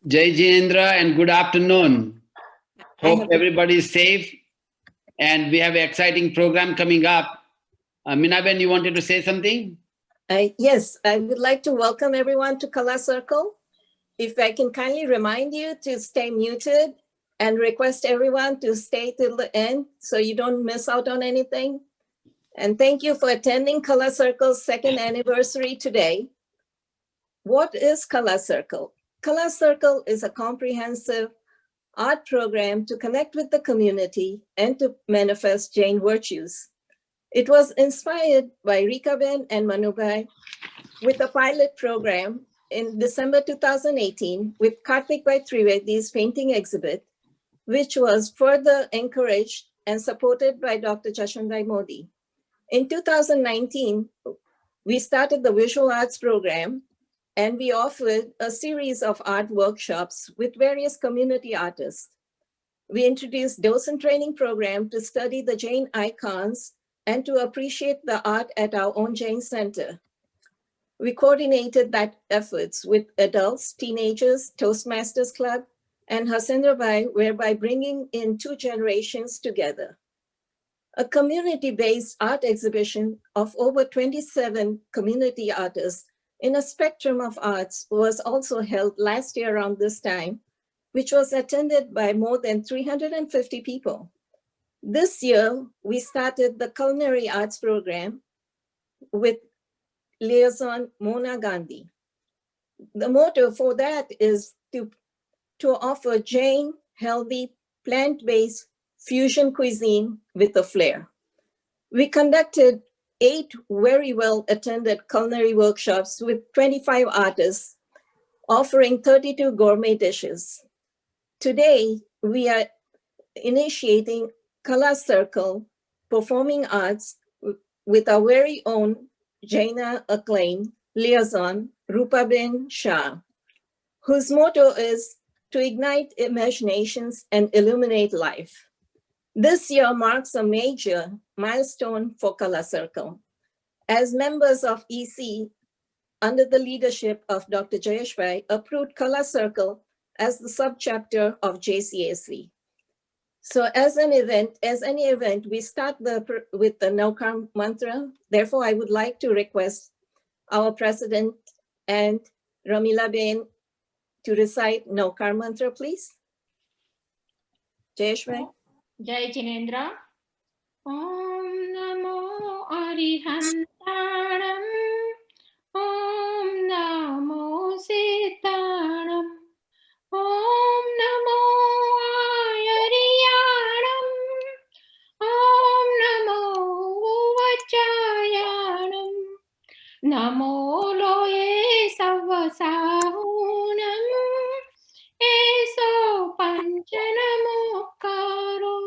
Jai Jinendra and good afternoon. I Hope have everybody is safe and we have an exciting program coming up. Minaben, you wanted to say something? yes, I would like to welcome everyone to Kala Circle. If I can kindly remind you to stay muted and request everyone to stay till the end so you don't miss out on anything. And thank you for attending Kala Circle's second anniversary today. What is Kala Circle? Kala Circle is a comprehensive art program to connect with the community and to manifest Jain virtues. It was inspired by Rikaben and Manubai with a pilot program in December 2018 with Karthik Bhai Trivedi's painting exhibit, which was further encouraged and supported by Dr. Jashwant Modi. In 2019, we started the visual arts program and we offered a series of art workshops with various community artists. We introduced docent training program to study the Jain icons and to appreciate the art at our own Jain Center. We coordinated that efforts with adults, teenagers, Toastmasters Club, and Hasendra Bhai, whereby bringing in two generations together. A community-based art exhibition of over 27 community artists in a spectrum of arts was also held last year around this time, which was attended by more than 350 people. This year, we started the culinary arts program with liaison Mona Gandhi. The motto for that is to offer Jain, healthy, plant-based fusion cuisine with a flair. We conducted 8 very well-attended culinary workshops with 25 artists, offering 32 gourmet dishes. Today, we are initiating Kala Circle Performing Arts with our very own Jaina acclaimed liaison, Rupaben Shah, whose motto is to ignite imaginations and illuminate life. This year marks a major milestone for Kala Circle. As members of EC, under the leadership of Dr. Jayesh Bhai, approved Kala Circle as the subchapter of JCAC. So as any event, we start with the Naukar mantra. Therefore, I would like to request our president and Ramila Ben to recite Naukar mantra, please. Jayesh Bhai. Jai Jinendra. Om Namo Arihantanam. Om Namo Sitanam. Om Namo Ariyanam. Om Namo Vachayanam. Namo Loye Savasahunam. Eso Panchanamokaro.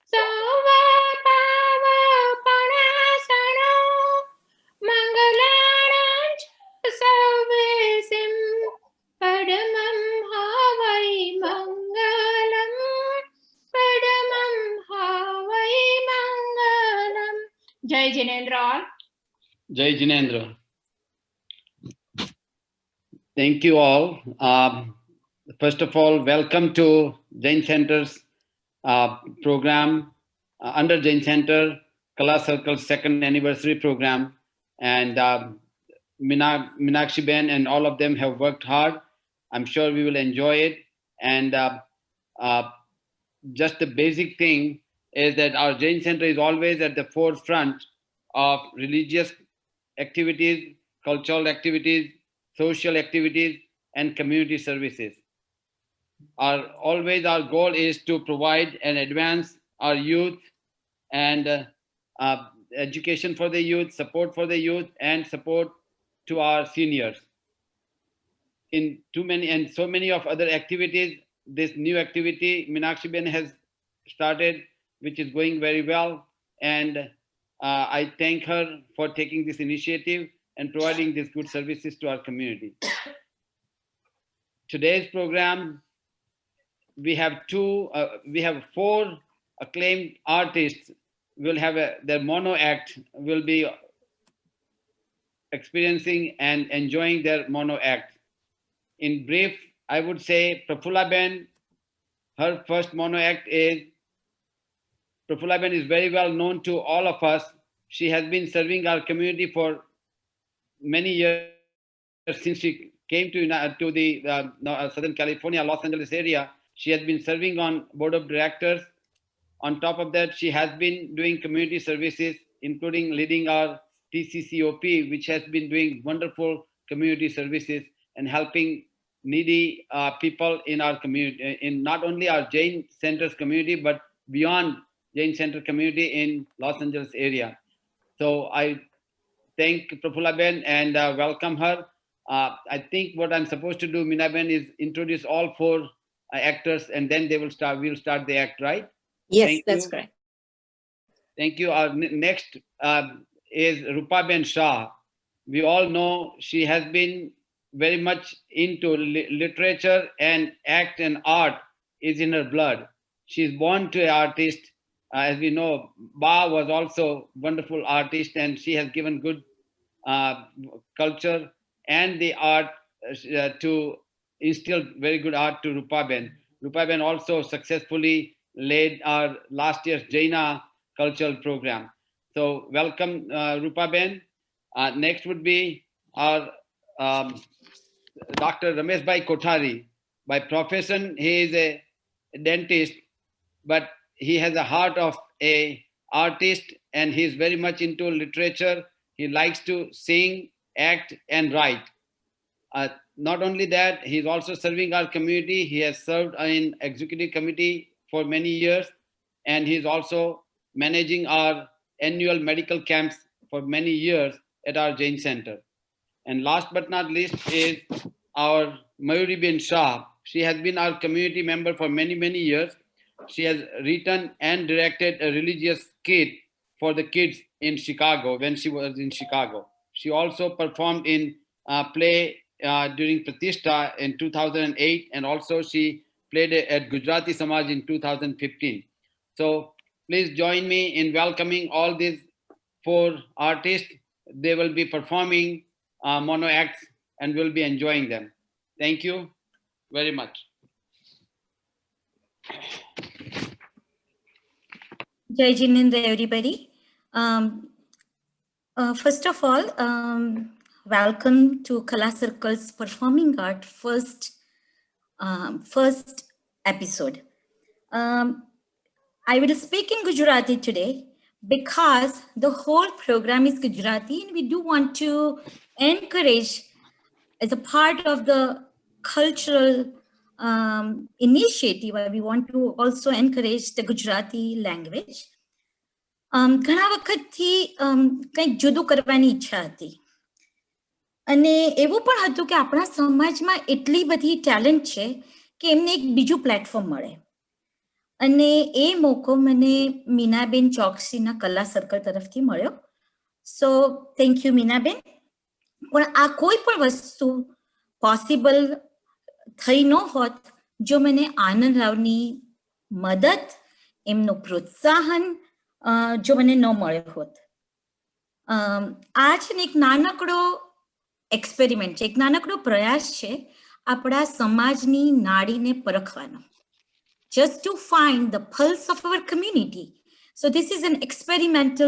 Sava Pava Panasano. Mangalanam Savesim. Padamam Havai Mangalam. Padamam Havai Mangalam. Jai Jinendra. Jai Jinendra. Thank you all. First of all, welcome to Jain Center's program under Jain Center, Kala Circle's second anniversary program. And Minakshi Ben and all of them have worked hard. I'm sure we will enjoy it. And just the basic thing is that our Jain Center is always at the forefront of religious activities, cultural activities, social activities, and community services. Our goal is to provide and advance our youth and education for the youth, support for the youth, and support to our seniors. In too many and so many of other activities, this new activity Minakshi Ben has started, which is going very well, and I thank her for taking this initiative and providing these good services to our community. Today's program, we have 4 acclaimed artists will have their mono act will be experiencing and enjoying their mono act. In brief, I would say Prafula Ben, her first mono act is, Prafula Ben is very well known to all of us. She has been serving our community for many years since she came to the Southern California, Los Angeles area. She has been serving on board of directors. On top of that, she has been doing community services, including leading our TCCOP, which has been doing wonderful community services and helping needy people in our community, in not only our Jain Centers community, but beyond Jain Center community in Los Angeles area. So I thank Prafula Ben and welcome her. I think what I'm supposed to do, Meena Ben, is introduce all four actors, and then we'll start the act, right? Yes, Thank that's you. correct. Thank you. Our next is Rupa Ben Shah. We all know she has been very much into literature, and act and art is in her blood. She's born to an artist. As we know, Ba was also wonderful artist, and she has given good culture and the art to instill very good art to Rupa Ben. Rupa Ben also successfully led our last year's Jaina cultural program. So welcome, Rupa Ben. Next would be our Dr. Ramesh Bhai Kothari. By profession, he is a dentist, but he has a heart of a artist, and he is very much into literature. He likes to sing, act, and write. Not only that, he is also serving our community. He has served in executive committee for many years, and he is also managing our annual medical camps for many years at our Jain Center. And last but not least is our Mayuri Ben Shah. She has been our community member for many, many years. She has written and directed a religious skit for the kids in Chicago when she was in Chicago. She also performed in play during Pratishtha in 2008, and also she played at Gujarati Samaj in 2015. So please join me in welcoming all these four artists. They will be performing mono acts, and we'll be enjoying them. Thank you very much. Jai Jinendra, everybody. First of all, welcome to Kala Circle's Performing Art first episode. I will speak in Gujarati today because the whole program is Gujarati, and we do want to encourage, as a part of the cultural initiative, we want to also encourage the Gujarati language. ઘણા વખતથી કંઈક જુદું કરવાની ઈચ્છા હતી, અને એવું પણ હતું કે આપણા સમાજમાં એટલી બધી ટેલેન્ટ છે કે એમને એક બીજું પ્લેટફોર્મ મળે. અને એ મોકો મને મીનાબેન ચોકસીના કલા સર્કલ તરફથી મળ્યો. So thank you Minaben. પણ આ કોઈ પણ વસ્તુ પોસિબલ થઈ ન હોત જો મને આનંદ રાવની મદદ, એમનું પ્રોત્સાહન જો મને ન મળ્યો હોત. આ છે ને એક નાનકડો એક્સપેરિમેન્ટ છે, એક નાનકડો પ્રયાસ છે આપણા સમાજની નાડીને પરખવાનો. Just to find the pulse of our community. So this is an experiment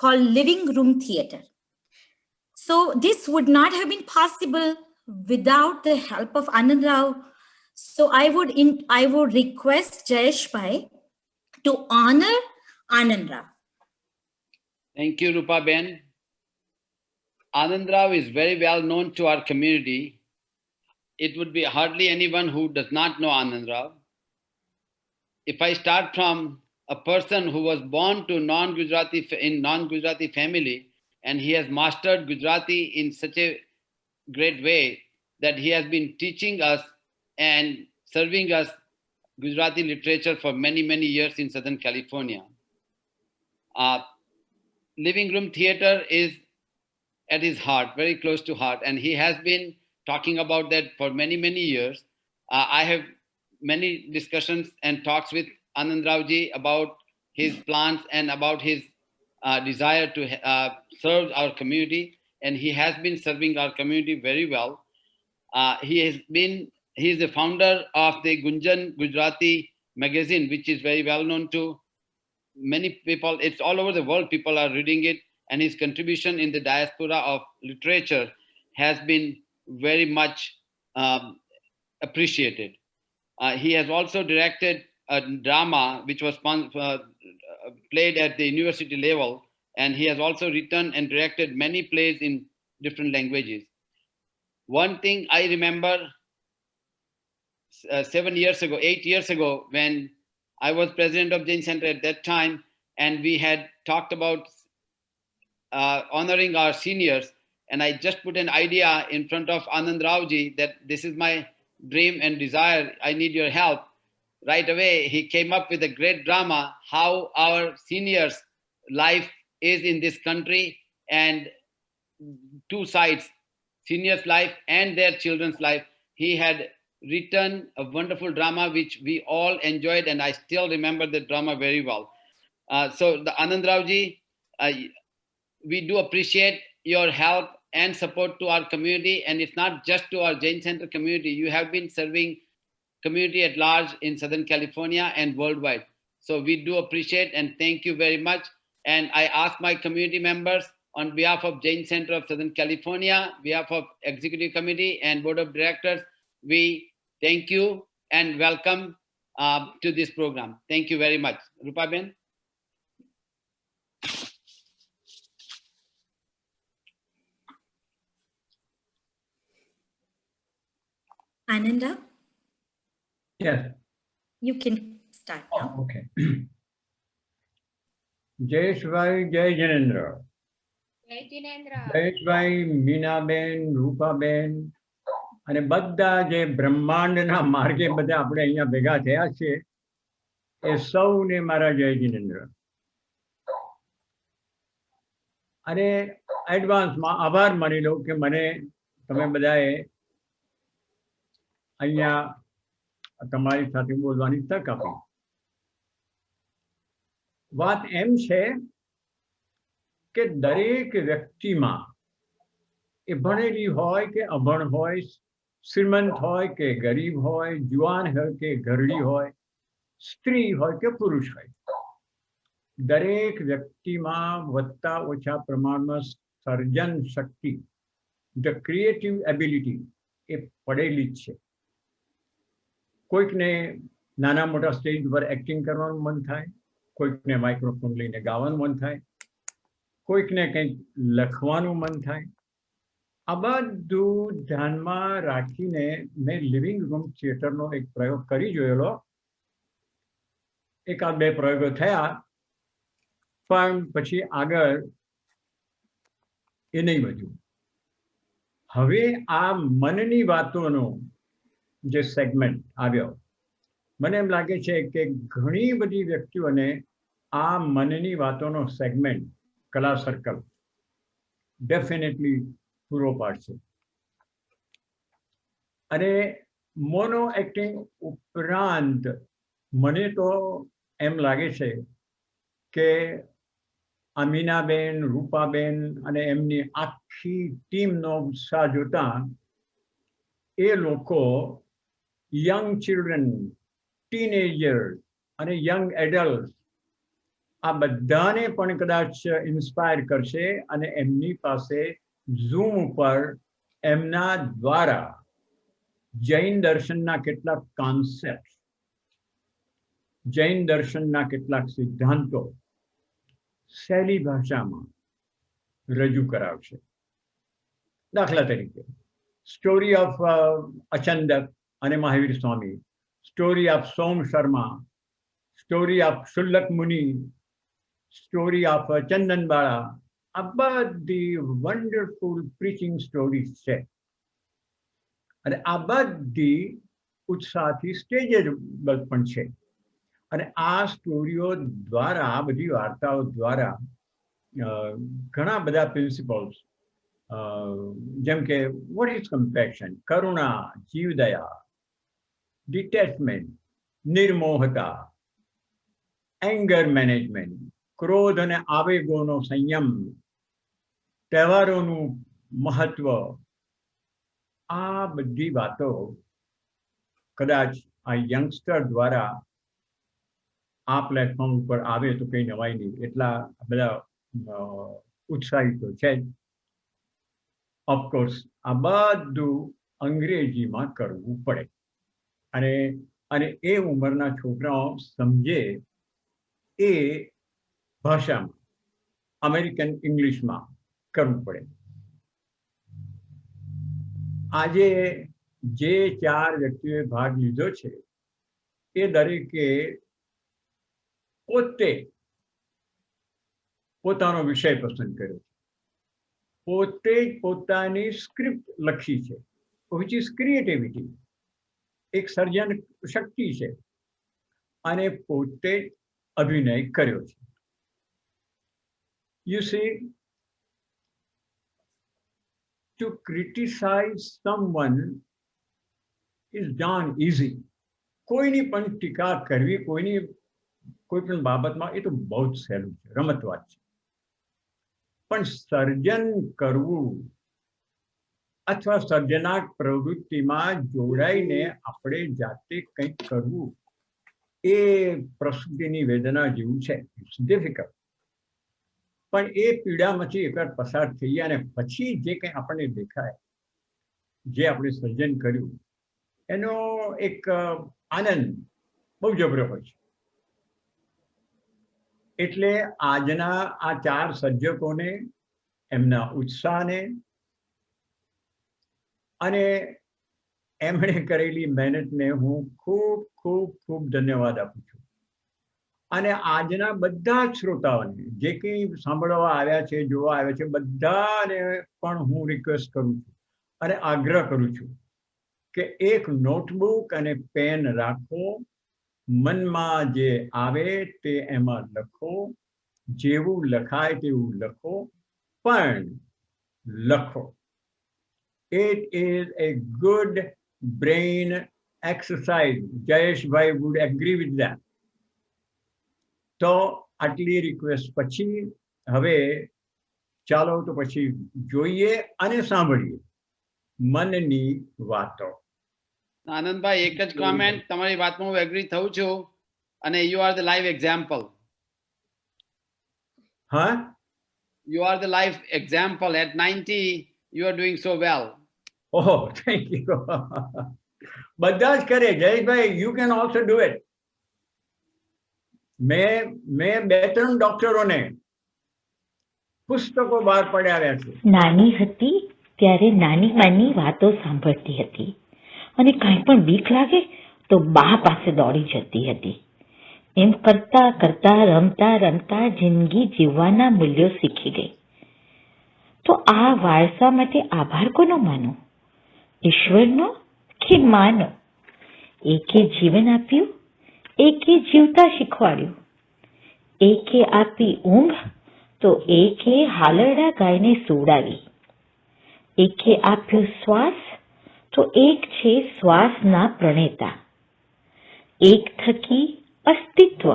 called Living Room Theatre. So this would not have been possible without the help of Anand Rao. So I would request Jayesh Bhai to honor Anand Rao. Thank you, Rupa Ben. Anand Rao is very well known to our community. It would be hardly anyone who does not know Anand Rao. If I start from a person who was born to non-Gujarati family, and he has mastered Gujarati in such a great way that he has been teaching us and serving us Gujarati literature for many, many years in Southern California. Living Room Theatre is at his heart, very close to heart, and he has been talking about that for many, many years. I have many discussions and talks with Anand Raoji about his plans and about his desire to serve our community. and he has been serving our community very well. He is the founder of the Gunjan Gujarati magazine, which is very well known to many people. It's all over the world. People are reading it, and his contribution in the diaspora of literature has been very much appreciated. He has also directed a drama which was played at the university level, and he has also written and directed many plays in different languages. One thing I remember 8 years ago, when I was president of Jain Center at that time, and we had talked about honoring our seniors, and I just put an idea in front of Anand Raoji that this is my dream and desire, I need your help. Right away, he came up with a great drama, how our seniors' life is in this country, and two sides, seniors' life and their children's life. He had written a wonderful drama which we all enjoyed, and I still remember the drama very well. So the Anand Raoji, we do appreciate your help and support to our community, and it's not just to our Jain Center community. You have been serving community at large in Southern California and worldwide. So we do appreciate and thank you very much. And I ask my community members on behalf of Jain Center of Southern California, behalf of Executive Committee and Board of Directors, we thank you and welcome to this program. Thank you very much. Rupa Ben. Ananda, Yes. you can start now. Oh, okay. Jayeshbhai, Jay Jinendra. જય જિનેન્દ્ર. જયેશભાઈ, મીનાબેન, રૂપાબેન અને બધા જે બ્રહ્માંડના માર્ગે બધા આપણે અહીંયા ભેગા થયા છે એ સૌને મારા જય જિનેન્દ્ર. અને એડવાન્સમાં આભાર માની લઉં કે મને તમે બધાએ અહીંયા તમારી સાથે બોલવાની તક આપી. વાત એમ છે કે દરેક વ્યક્તિમાં એ ભણેલી હોય કે અભણ હોય, શ્રીમંત હોય કે ગરીબ હોય, જુવાન હોય કે ઘરડી હોય, સ્ત્રી હોય કે પુરુષ હોય, દરેક વ્યક્તિમાં વધતા ઓછા પ્રમાણમાં સર્જન શક્તિ, ધ ક્રિએટિવ એબિલિટી એ પડેલી જ છે. કોઈકને નાના મોટા સ્ટેજ પર એક્ટિંગ કરવાનું મન થાય, કોઈકને માઇક્રોફોન લઈને ગાવાનું મન થાય, કોઈકને કંઈક લખવાનું મન થાય. આ બધું ધ્યાનમાં રાખીને મેં લિવિંગ રૂમ થિયેટરનો એક પ્રયોગ કરી જોયેલો. એકાદ બે પ્રયોગો થયા, પણ પછી આગળ એ નહીં વધ્યું. હવે આ મનની વાતોનો જે સેગમેન્ટ આવ્યો, મને એમ લાગે છે કે ઘણી બધી વ્યક્તિઓને આ મનની વાતોનો સેગમેન્ટ કલા સર્કલ ડેફિનેટલી પૂરો પાડશે. અને મોનો એક્ટિંગ ઉપરાંત મને તો એમ લાગે છે કે અમીનાબેન, રૂપાબેન અને એમની આખી ટીમનો ઉત્સાહ જોતા એ લોકો યંગ ચિલ્ડ્રન, ટીનેજર્સ અને યંગ એડલ્ટ આ બધાને પણ કદાચ ઇન્સ્પાયર કરશે. અને એમની પાસે ઝૂમ ઉપર એમના દ્વારા જૈન દર્શનના કેટલાક કોન્સેપ્ટ, જૈન દર્શનના કેટલાક સિદ્ધાંતો સહેલી ભાષામાં રજૂ કરાવશે. દાખલા તરીકે સ્ટોરી ઓફ અચંદક અને Mahavir Swami, story of Som Sharma, story of Shullak Muni, story of ચંદનબાળા, આ બધી વન્ડરફુલ પ્રીચિંગ સ્ટોરીઝ છે. અને આ બધી ઉત્સાહથી સ્ટેજેબલ પણ છે. અને આ સ્ટોરીઓ દ્વારા, આ બધી વાર્તાઓ દ્વારા ઘણા બધા પ્રિન્સિપલ્સ, જેમ કે વોટ ઇઝ કમ્પેશન, કરુણા, જીવદયા, ડિટેચમેન્ટ, નિર્મોહતા, એંગર મેનેજમેન્ટ, ક્રોધ અને આવેગોનો સંયમ, તહેવારોનું મહત્વ, આ બધી વાતો કદાચ આ યંગસ્ટર દ્વારા આ પ્લેટફોર્મ ઉપર આવે તો કંઈ નવાઈ નહીં, એટલા બધા ઉત્સાહિત તો છે જ. ઓફકોર્સ આ બધું અંગ્રેજીમાં કરવું પડે, અને એ ઉંમરના છોકરાઓ સમજે એ ભાષામાં, અમેરિકન ઇંગ્લિશમાં કરવું પડે. આજે જે 4 વ્યક્તિઓએ ભાગ લીધો છે એ દરેકે પોતે પોતાનો વિષય પસંદ કર્યો છે, પોતે જ પોતાની સ્ક્રિપ્ટ લખી છે, વિચ ઇઝ ક્રિએટિવિટી, એક સર્જન શક્તિ છે, અને પોતે જ અભિનય કર્યો છે. You C, to criticize someone is darn easy. કોઈની પણ ટીકા કરવી, કોઈ પણ બાબતમાં, એ તો બહુ જ સહેલું છે, રમત વાત છે. પણ સર્જન કરવું અથવા સર્જનાત્મક પ્રવૃત્તિમાં જોડાઈને આપણે જાતે કંઈક કરવું, એ પ્રસૂતિની વેદના જેવું છે. It's difficult. પણ એ પીડામાંથી એકવાર પસાર થઈ અને પછી જે કંઈ આપણને દેખાય, જે આપણે સર્જન કર્યું, એનો એક આનંદ બહુ જબરો હોય છે. એટલે આજના આ 4 સર્જકોને, એમના ઉત્સાહને અને એમણે કરેલી મહેનતને હું ખૂબ ખૂબ ખૂબ ધન્યવાદ આપું છું. અને આજના બધા જ શ્રોતાઓને, જે કંઈ સાંભળવા આવ્યા છે, જોવા આવ્યા છે, બધાને પણ હું રિક્વેસ્ટ કરું છું અને આગ્રહ કરું છું કે એક નોટબુક અને પેન રાખો, મનમાં જે આવે તે એમાં લખો, જેવું લખાય તેવું લખો, પણ લખો. It is a good brain exercise. Jayeshbhai would agree with that. તો આટલી રિક્વેસ્ટ પછી હવે ચાલો તો પછી જોઈએ અને સાંભળીએ મનની વાતો. આનંદભાઈ, એક જ કોમેન્ટ, તમારી વાતમાં હું એગ્રી થઉં છું, અને you are the live example. હા, You are the live example. At 90, you are doing so well. ઓહો, થેન્ક યુ. બધા જ કરે Jayeshbhai, you can also do it. મેં 2-3 ડોક્ટરોને પુસ્તકો બહાર પડાવ્યા છે. નાની હતી ત્યારે નાની માની વાતો સાંભળતી હતી અને કાંઈ પણ બીક લાગે તો બા પાસે દોડી જતી હતી. એમ કરતા કરતા રમતા રમતા જિંદગી જીવવાના મૂલ્યો શીખી ગઈ. તો આ વારસા માટે આભાર કોનો માનો? ઈશ્વરનો કે માનો? એકે જીવન આપ્યું, એકે જીવતા શીખવાડ્યું, એકે આપી ઊંઘ તો એકે હાલરડા ગાયને સુવડાવી, એકે આપ્યો શ્વાસ તો એક છે શ્વાસના પ્રણેતા, એક થકી અસ્તિત્વ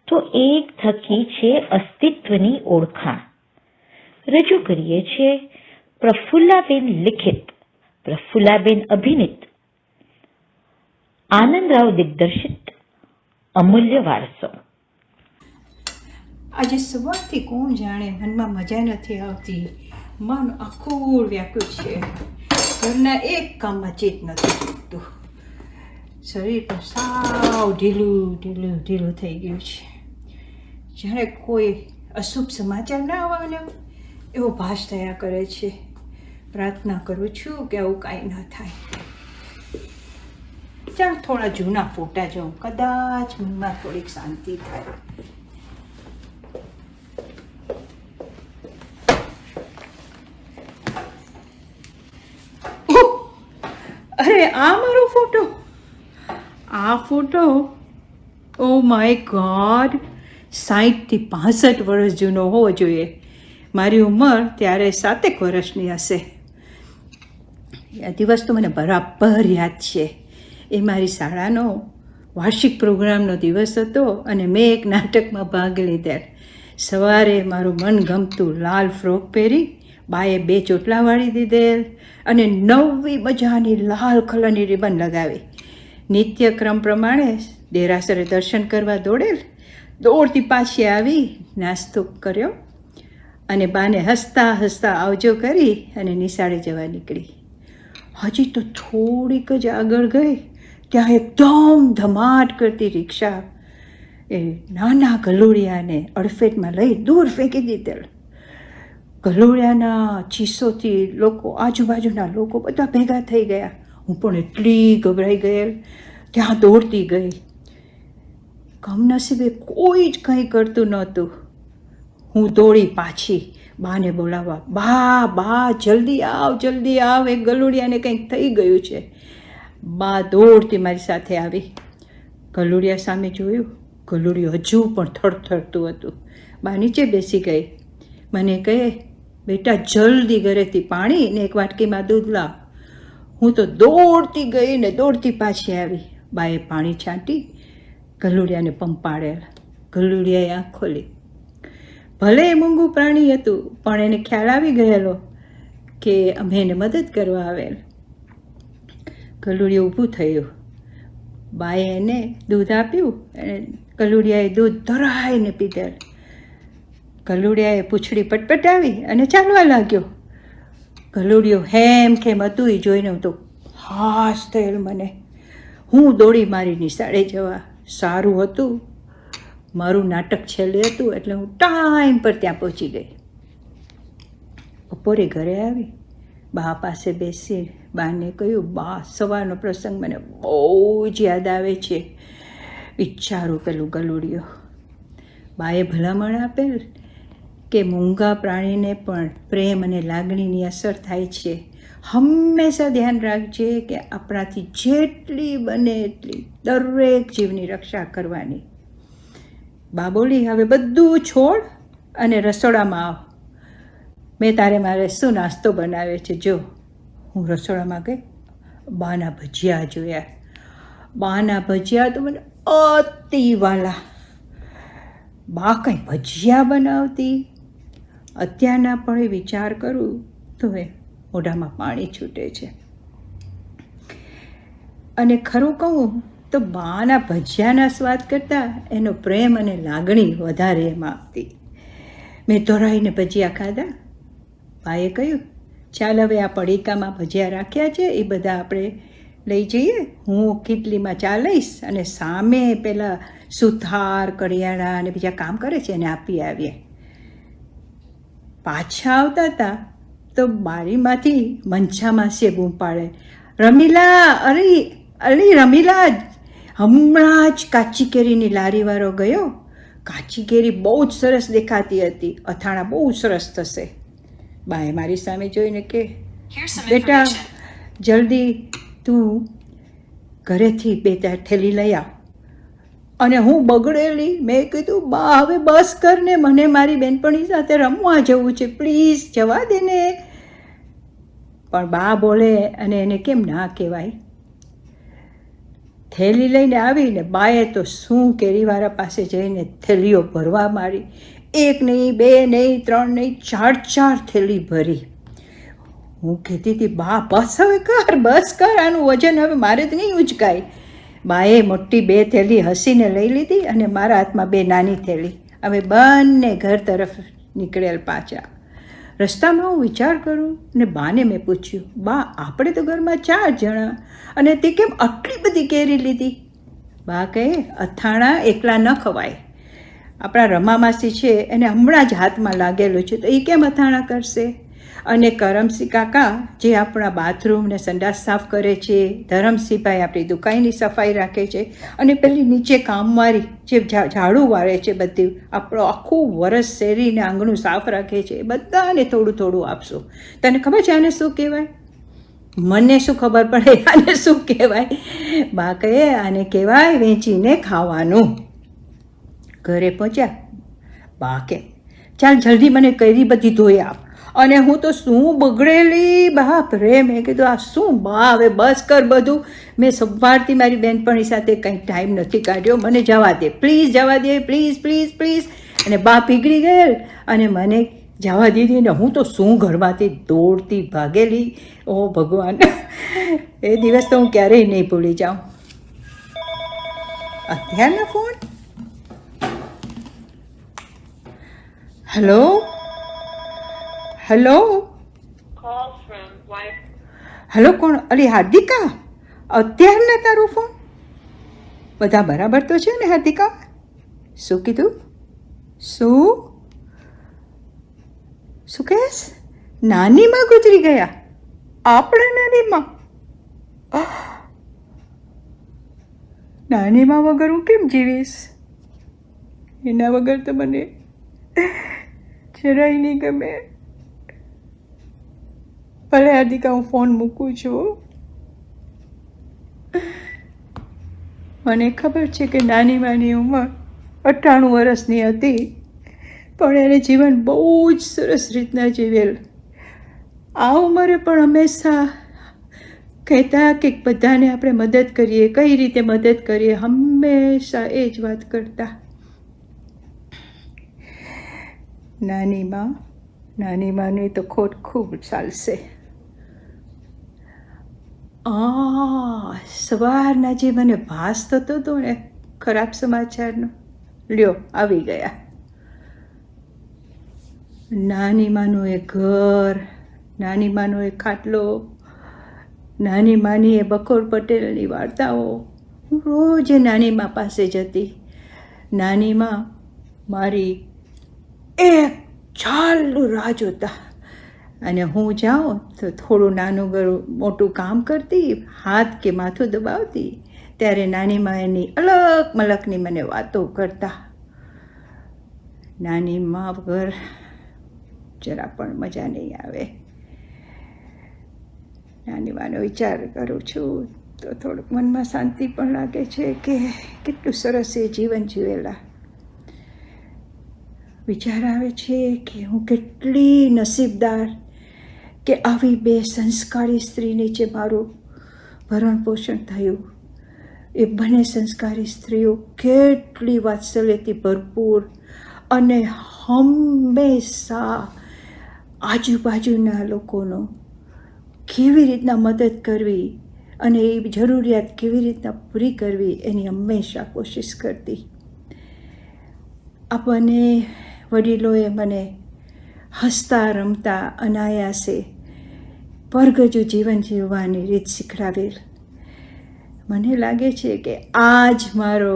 તો એક થકી છે અસ્તિત્વની ઓળખાણ. રજૂ કરીએ છીએ પ્રફુલ્લાબેન લિખિત, પ્રફુલ્લાબેન અભિનીત, આનંદરાવ દિગ્દર્શિત અમૂલ્ય વારસો. આજે સવારથી કોણ જાણે મનમાં મજા નથી આવતી, મન આખું વ્યાકુળ છે, ઘરના એક કામમાં ચિત્ત નથી ચૂકતું, શરીર પણ સાવ ઢીલું થઈ ગયું છે, જાણે કોઈ અશુભ સમાચાર ના આવવાના એવો ભાસ થયા કરે છે. પ્રાર્થના કરું છું કે આવું કાંઈ ન થાય. ચાલ થોડા જૂના ફોટા જોઉં, કદાચ મનમાં થોડીક શાંતિ થાય. અરે આ મારો ફોટો, આ ફોટો, ઓ માય ગોડ, 60 થી 65 વર્ષ જૂનો હોવો જોઈએ. મારી ઉંમર ત્યારે 7 વર્ષની હશે. આ દિવસ તો મને બરાબર યાદ છે. એ મારી શાળાનો વાર્ષિક પ્રોગ્રામનો દિવસ હતો અને મેં એક નાટકમાં ભાગ લીધેલ. સવારે મારું મનગમતું લાલ ફ્રોક પહેરી બાએ 2 ચોટલા વાળી દીધેલ અને નવી મજાની લાલ કલરની રિબન લગાવી. નિત્યક્રમ પ્રમાણે દેરાસરે દર્શન કરવા દોડેલ. દોડતી પાછી આવી, નાસ્તો કર્યો અને બાને હસતા હસતા આવજો કરી અને નિશાળે જવા નીકળી. હજી તો થોડીક જ આગળ ગઈ ત્યાં એકદમ ધમાટ કરતી રિક્ષા એ નાના ગલુડિયાને અડફેટમાં લઈ દૂર ફેંકી દીધેલ. ગલુડિયાના ચીસોથી લોકો, આજુબાજુના લોકો બધા ભેગા થઈ ગયા. હું પણ એટલી ગભરાઈ ગયેલ, ત્યાં દોડતી ગઈ. કમનસીબે કોઈ જ કંઈ કરતું નહોતું. હું દોડી પાછી બાને બોલાવવા, બા જલ્દી આવ, એ ગલુડિયાને કંઈક થઈ ગયું છે. બા દોડતી મારી સાથે આવી. ગલુડિયા સામે જોયું, ગલુડિયું હજુ પણ થરથરતું હતું. બા નીચે બેસી ગઈ. મને કહે, બેટા જલ્દી ઘરેથી પાણી ને એક વાટકીમાં દૂધ લાવ. હું તો દોડતી ગઈ ને દોડતી પાછી આવી. બાએ પાણી છાંટી ગલુડિયાને પંપાડેલ. ગલુડિયાએ આંખ ખોલી. ભલે એ મૂંગું પ્રાણી હતું, પણ એને ખ્યાલ આવી ગયેલો કે અમે એને મદદ કરવા આવેલ. ગલુડિયું ઊભું થયું. બાએ એને દૂધ આપ્યું અને ગલુડિયાએ દૂધ ધરાઈને પીધેલ. ગલુડિયાએ પૂંછડી પટપટાવી અને ચાલવા લાગ્યો. ગલુડિયું હેમ ખેમ હતું એ જોઈને હું તો હાશ થયેલ મને. હું દોડી મારી નિશાળે જવા. સારું હતું મારું નાટક છેલ્લે હતું એટલે હું ટાઈમ પર ત્યાં પહોંચી ગઈ. બપોરે ઘરે આવી, બા પાસે બેસી બાને કહ્યું, બા સવારનો પ્રસંગ મને બહુ જ યાદ આવે છે. વિચારું પેલું ગલુડિયો. બાએ ભલામણ આપેલ કે મૂંગા પ્રાણીને પણ પ્રેમ અને લાગણીની અસર થાય છે. હંમેશા ધ્યાન રાખજે કે આપણાથી જેટલી બને એટલી દરેક જીવની રક્ષા કરવાની. બા બોલી, હવે બધું છોડ અને રસોડામાં આવ. મેં તારે મારે શું નાસ્તો બનાવ્યો છે જો. હું રસોડામાં ગઈ. બાના ભજીયા જોયા. બાના ભજીયા તો મને અતિ વાલા. બા કંઈ ભજીયા બનાવતી. અત્યારના પણ એ વિચાર કરું તો એ મોઢામાં પાણી છૂટે છે. અને ખરું કહું તો બાના ભજીયાના સ્વાદ કરતાં એનો પ્રેમ અને લાગણી વધારે એમાં આવતી. મેં ધોરાઈને ભજીયા ખાધા. બાએ કહ્યું, ચાલ હવે આ પડીકામાં ભજીયા રાખ્યા છે એ બધા આપણે લઈ જઈએ. હું કીટલીમાં ચા લઈશ અને સામે પેલા સુથાર, કડિયાળા અને બીજા કામ કરે છે એને આપી આવીએ. પાછા આવતા હતા તો બારીમાંથી મંછા માસીએ બૂમ પાડે, રમીલા, અલી રમીલા, હમણાં જ કાચી કેરીની લારીવાળો ગયો. કાચી કેરી બહુ જ સરસ દેખાતી હતી, અથાણા બહુ સરસ થશે. બાએ મારી સામે જોઈને કે, બેટા જલ્દી તું ઘરેથી 2 થેલી લઈ આવ. અને હું બગડેલી. મેં કીધું, બા હવે બસ કર ને, મને મારી બેનપણી સાથે રમવા જવું છે, પ્લીઝ જવા દે ને. પણ બા બોલે અને એને કેમ ના કહેવાય. થેલી લઈને આવીને બાએ તો શું કેરીવાળા પાસે જઈને થેલીઓ ભરવા માંડી. 1 નહીં, 2 નહીં, 3 નહીં, 4 થેલી ભરી. હું કહેતી હતી, બા બસ હવે કર, બસ કર, આનું વજન હવે મારે જ નહીં ઉચકાય. બાએ મોટી 2 થેલી હસીને લઈ લીધી અને મારા હાથમાં 2 નાની થેલી. અમે બંને ઘર તરફ નીકળેલ પાછા. રસ્તામાં હું વિચાર કરું ને બાને મેં પૂછ્યું, બા આપણે તો ઘરમાં 4 જણા અને તે કેમ આટલી બધી કેરી લીધી? બા કહે, અથાણા એકલા ન ખવાય. આપણા રમામાસી છે એને હમણાં જ હાથમાં લાગેલું છે તો એ કેમ અથાણા કરશે? અને કરમસિંહ કાકા જે આપણા બાથરૂમ ને સંડાસ સાફ કરે છે, ધરમસિંહભાઈ આપણી દુકાનની સફાઈ રાખે છે, અને પેલી નીચે કામવાળી જે ઝાડુ વાળે છે, બધી આપણો આખું વરસ શેરીને આંગણું સાફ રાખે છે, બધાને થોડું થોડું આપશું. તને ખબર છે આને શું કહેવાય? મને શું ખબર પડે આને શું કહેવાય? બા કહે, આને કહેવાય વેચીને ખાવાનું. ઘરે પહોંચ્યા. બા કે, ચાલ જલ્દી મને કેરી બધી ધોઈ આપ. અને હું તો શું બગડેલી, બાપ રે. મેં કીધું, આ શું બા હવે બસ કર બધું. મેં સવારથી મારી બેનપણી સાથે કંઈ ટાઈમ નથી કાઢ્યો, મને જવા દે, પ્લીઝ જવા દે, પ્લીઝ પ્લીઝ પ્લીઝ. અને બા પીગળી ગયેલ અને મને જવા દીધી ને હું તો શું ઘરમાંથી દોડતી ભાગેલી. ઓ ભગવાન, એ દિવસ તો હું ક્યારેય નહીં ભૂલી જાઉં. અત્યારનો ફોન. હેલો હેલો હેલો, કોણ? અલી હાર્દિકા, અત્યારના તારો ફોન? બધા બરાબર તો છે ને હાર્દિકા? શું કીધું? શું શું કહેશ? નાનીમાં ગુજરી ગયા? આપણા નાનીમાં? નાનીમાં વગર હું કેમ જીવીશ? એના વગર તો મને જરાય નહીં ગમે. ભલે હાર્દિકા, હું ફોન મૂકું છું. મને ખબર છે કે નાની માની ઉંમર 98 વર્ષની હતી, પણ એને જીવન બહુ જ સરસ રીતના જીવેલ. આ ઉંમરે પણ હંમેશા કહેતા કે બધાને આપણે મદદ કરીએ, કઈ રીતે મદદ કરીએ, હંમેશા એ જ વાત કરતા. નાની માની તો ખોટ ખૂબ ચાલશે. સવારના જે મને ભાસ થતો હતો ને ખરાબ સમાચારનો, લ્યો આવી ગયા. નાની માનું એ ઘર, નાની માનો એ ખાટલો, નાની માની એ બકોર પટેલની વાર્તાઓ. હું રોજ નાની મા પાસે જતી. નાની મા મારી એક ચાલુ રાહ જોતા, અને હું જાઉં તો થોડું નાનું મોટું કામ કરતી, હાથ કે માથું દબાવતી, ત્યારે નાની મા એની અલગ મલકની મને વાતો કરતા. નાની મા વગર જરા પણ મજા નહીં આવે. નાની માનો વિચાર કરું છું તો થોડુંક મનમાં શાંતિ પણ લાગે છે કે કેટલું સરસ એ જીવન જીવેલા. વિચાર આવે છે કે હું કેટલી નસીબદાર કે આવી બે સંસ્કારી સ્ત્રી નીચે મારું ભરણ પોષણ થયું. એ બંને સંસ્કારી સ્ત્રીઓ કેટલી વાત્સલ્યથી ભરપૂર અને હંમેશા આજુબાજુના લોકોનો કેવી રીતના મદદ કરવી અને એ જરૂરિયાત કેવી રીતના પૂરી કરવી એની હંમેશા કોશિશ કરતી. આપણને વડીલોએ મને હસતા રમતા અનાયાસે પરગજુ જીવન જીવવાની રીત શીખડાવેલ. મને લાગે છે કે આ જ મારો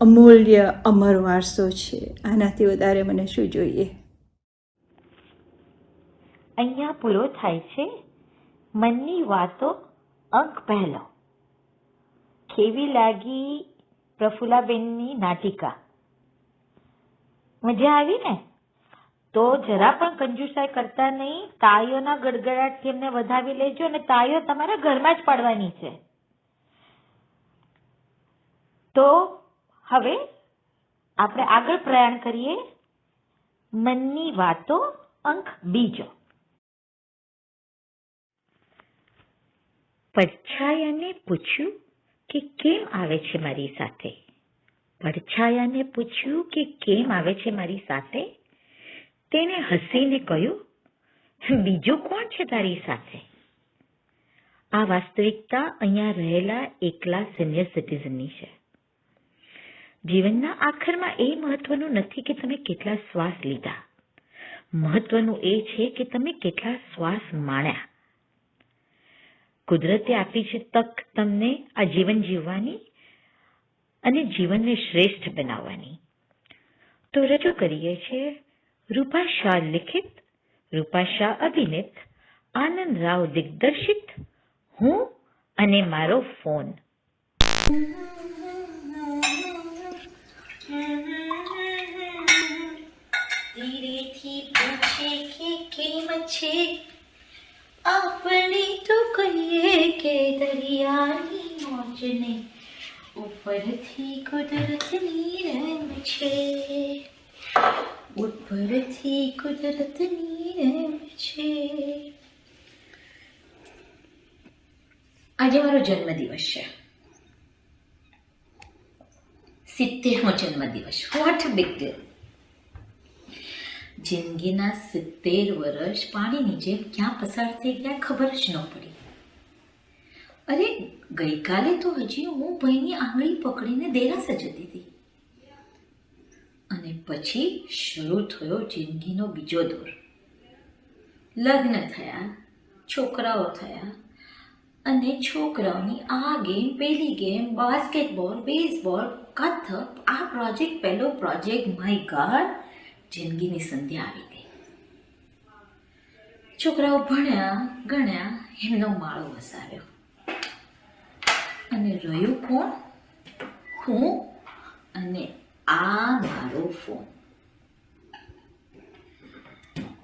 અમૂલ્ય અમર વારસો છે. આનાથી વધારે મને શું જોઈએ? અહીંયા પૂરો થાય છે મનની વાતો અંક પહેલો. કેવી લાગી પ્રફુલ્લાબેનની નાટિકા? મજા આવી ને? તો જરા પણ કંજુસાઈ કરતા નહીં. તાળીઓના ગડગડાટથી એમને વધાવી લેજો, અને તાળીઓ તમારા ઘરમાં જ પાડવાની છે. તો હવે આપણે આગળ પ્રયાણ કરીએ. મનની વાતો અંક બીજો. પડછાયાને પૂછ્યું કે કેમ આવે છે મારી સાથે? પડછાયાને પૂછ્યું કે કેમ આવે છે મારી સાથે? તેને હસીને કહ્યું, બીજું કોણ છે તારી સાથે? આ વાસ્તવિકતા અહીંયા રહેલા એકલા સિનિયર સિટીઝનની છે. જીવનના આખરમાં એ મહત્વનું નથી કે તમે કેટલા શ્વાસ લીધા. મહત્વનું એ છે કે તમે કેટલા શ્વાસ માણ્યા. કુદરતે આપી છે તક તમને આ જીવન જીવવાની અને જીવનને શ્રેષ્ઠ બનાવવાની. તો રજૂ કરીએ છીએ રૂપા શાહ લિખિત, રૂપા શાહ અભિનીત, આનંદ રાવ દિગ્દર્શિત હું અને મારો ફોન. ધીરેથી પૂછે કે કેમ છે, આપણે તો કહીએ કે દરિયાની મોજને ઉપરથી કુદરતની રંગ છે, ઉપરથી કુદરતની રંગ છે. આજે મારો જન્મદિવસ છે, 70મો જન્મદિવસ. What a big deal. જિંદગીના 70 વર્ષ પાણીની જેમ ક્યાં પસાર થઈ ગયા ખબર જ ન પડી. અરે ગઈકાલે તો હજી હું ભાઈની આંગળી પકડીને દેરાસર જતી હતી અને પછી શરૂ થયો જિંદગીનો બીજો દોર. લગ્ન થયા, છોકરાઓ થયા અને છોકરાઓની આ ગેમ, પેલી ગેમ, બાસ્કેટબોલ, બેઝબોલ, કથક, આ પ્રોજેક્ટ, પેલો પ્રોજેક્ટ, માય ગોડ, જિંદગીની સંધ્યા આવી ગઈ. છોકરાઓ ભણ્યા ગણ્યા, એમનો માળો વસાવ્યો અને રહ્યું કોણ? હું અને આ મારો ફોન.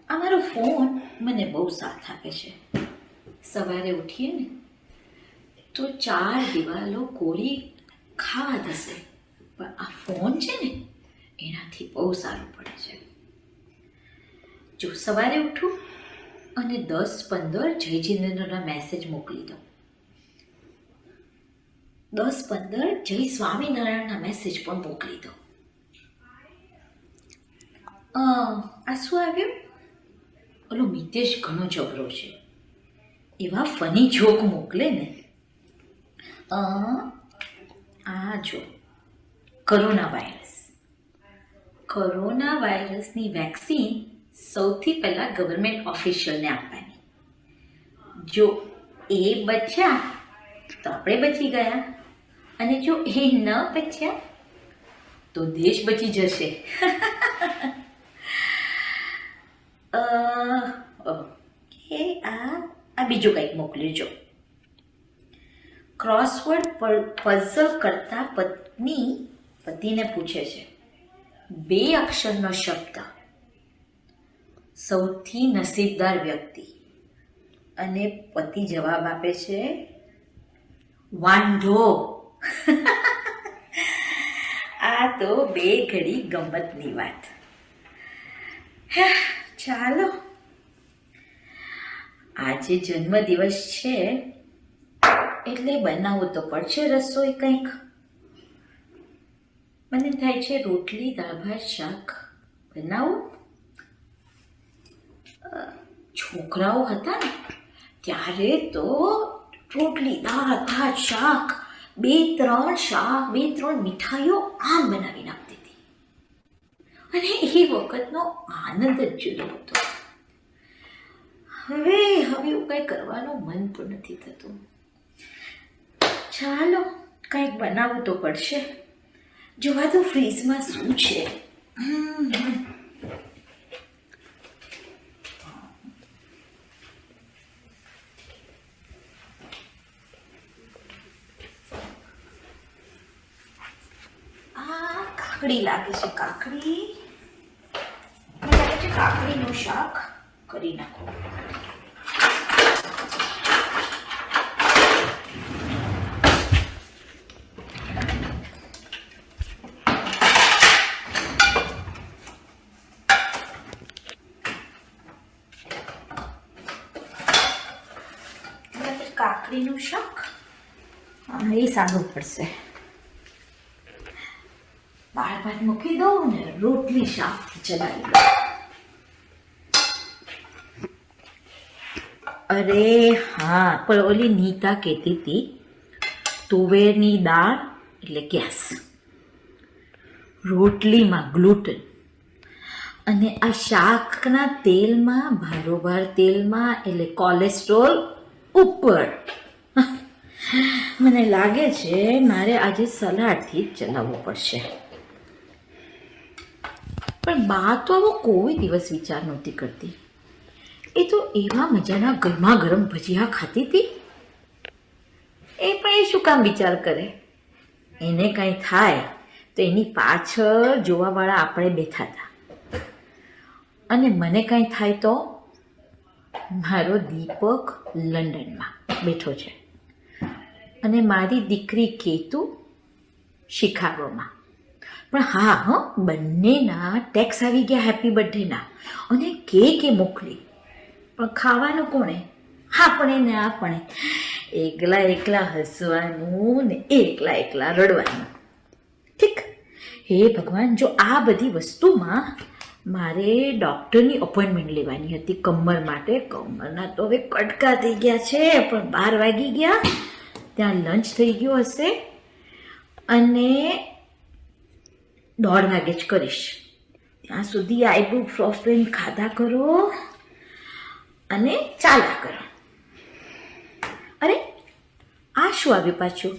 આ મારો ફોન મને બહુ સાથ આપે છે. સવારે ઉઠીએ ને તો 4 દિવાલો કોરી ખાવા થશે, પણ આ ફોન છે ને એનાથી બહુ સારું પડે છે. જો સવારે ઉઠું અને 10-15 જય જિનેન્દ્રના મેસેજ મોકલી દઉં, 10-15 જય સ્વામિનારાયણના મેસેજ પણ મોકલી દઉં. આ શું આવ્યું? ઓલો મિતેશ ઘણો જબરો છે, એવા ફની જોક મોકલે ને. આ જો કોરોના વાયરસની વેક્સિન સૌથી પહેલા ગવર્મેન્ટ ઓફિશિયલને આપવાની. જો એ બચ્યા તો આપણે બચી ગયા, અને જો એ ન બચ્યા તો દેશ બચી જશે. ઓકે, આ બીજું કંઈક મોકલ્યું. જો ક્રોસવર્ડ પઝલ કરતા પત્ની પતિને પૂછે છે 2 અક્ષરનો શબ્દ, સૌથી નસીબદાર વ્યક્તિ, અને પતિ જવાબ આપે છે વાંઢો. આ તો 2 ઘડી ગમતની વાત. ચાલો, આજે જન્મદિવસ છે એટલે બનાવવું તો પડશે રસોઈ કંઈક. મને થાય છે રોટલી, દાળ ભાત, શાક બનાવું. છોકરાઓ હતા ને ત્યારે તો રોટલી, દાળ ભાત, શાક, 2-3 શાક, 2-3 મીઠાઈઓ આમ બનાવી નાખતી હતી, અને એ વખતનો આનંદ જ જુદો હતો. હવે એવું કંઈ કરવાનું મન પણ નથી થતું. ચાલો, કંઈક બનાવવું તો પડશે. જોવા તો ફ્રીજમાં શું છે. આ કાકડી લાગે છે, કાકડી. મને લાગે છે કાકડીનું શાક કરી નાખો. કાકડીનું શાક એ સારું પડશે. દાળ ભાત મૂકી દઉં ને રોટલી શાક ચલાવી દઉં. અરે હા, પણ ઓલી નીતા કહેતી હતી તુવેરની દાળ એટલે ગેસ, રોટલીમાં ગ્લુટન, અને આ શાકના તેલમાં, ભારોભાર તેલમાં એટલે કોલેસ્ટ્રોલ ઉપર. મને લાગે છે મારે આજે સલાડથી જ ચલાવવું પડશે. પણ બા તો આવો કોઈ દિવસ વિચાર નહોતી કરતી. એ તો એવા મજાના ગરમા ગરમ ભજીયા ખાતી હતી. એ પણ એ શું કામ વિચાર કરે? એને કંઈ થાય તો એની પાછળ જોવાવાળા આપણે બેઠા હતા, અને મને કંઈ થાય તો મારો દીપક લંડનમાં બેઠો છે, અને મારી દીકરી કેતુ શિકાગોમાં. પણ હા, બંનેના ટેક્સ આવી ગયા હેપી બર્થડેના, અને કેક મોકલી. પણ ખાવાનું કોણે? આપણે ને આપણે. એકલા હસવાનું ને એકલા રડવાનું. ઠીક. હે ભગવાન, જો આ બધી વસ્તુમાં મારે ડૉક્ટરની અપોઇન્ટમેન્ટ લેવાની હતી કમર માટે. કમરના તો હવે કટકા થઈ ગયા છે, પણ 12 વાગી ગયા, ત્યાં લંચ થઈ ગયો હશે અને 1:30 વાગે જ કરીશ. ત્યાં સુધી આઈબુપ્રોફેન ખાધા કરો અને ચાલ્યા કરો. અરે આ શું આવ્યું પાછું?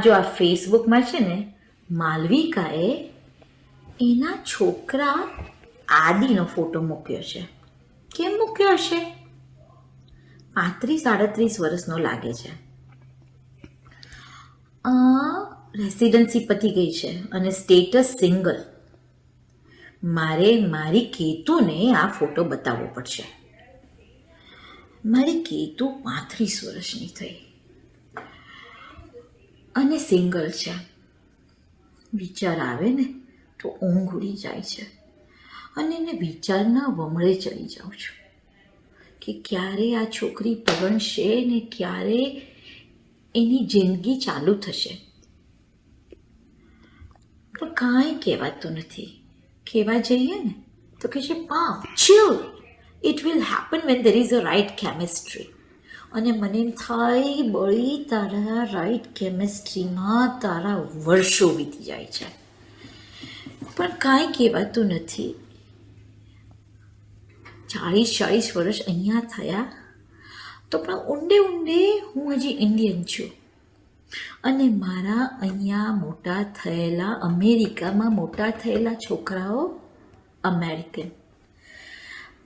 જો આ ફેસબુકમાં છે ને, માલવિકાએ એના છોકરા આદિનો ફોટો મૂક્યો છે. કેમ મૂક્યો હશે? 35-38 વર્ષનો લાગે છે. રેસિડન્સી પતી ગઈ છે અને સ્ટેટસ સિંગલ. મારે મારી કેતુને આ ફોટો બતાવવો પડશે. મારી કેતુ 35 વર્ષની થઈ અને સિંગલ છે. વિચાર આવે ને તો ઊંઘ ઉડી જાય છે અને એને વિચારના વમળે ચડી જાઉં છું કે ક્યારે આ છોકરી પરણશે ને ક્યારે એની જિંદગી ચાલુ થશે. પણ કાંઈ કહેવાતું નથી. કહેવા જઈએ ને તો કે છે chill, it will happen when there is a right chemistry. અને મને એમ થાય બળી તારા રાઈટ કેમિસ્ટ્રીમાં તારા વર્ષો વીતી જાય છે, પણ કાંઈ કહેવાતું નથી. 40 વર્ષ અહીંયા થયા તો પણ ઊંડે ઊંડે હું હજી ઇન્ડિયન છું અને મારા અહીંયા મોટા થયેલા, અમેરિકામાં મોટા થયેલા છોકરાઓ અમેરિકન.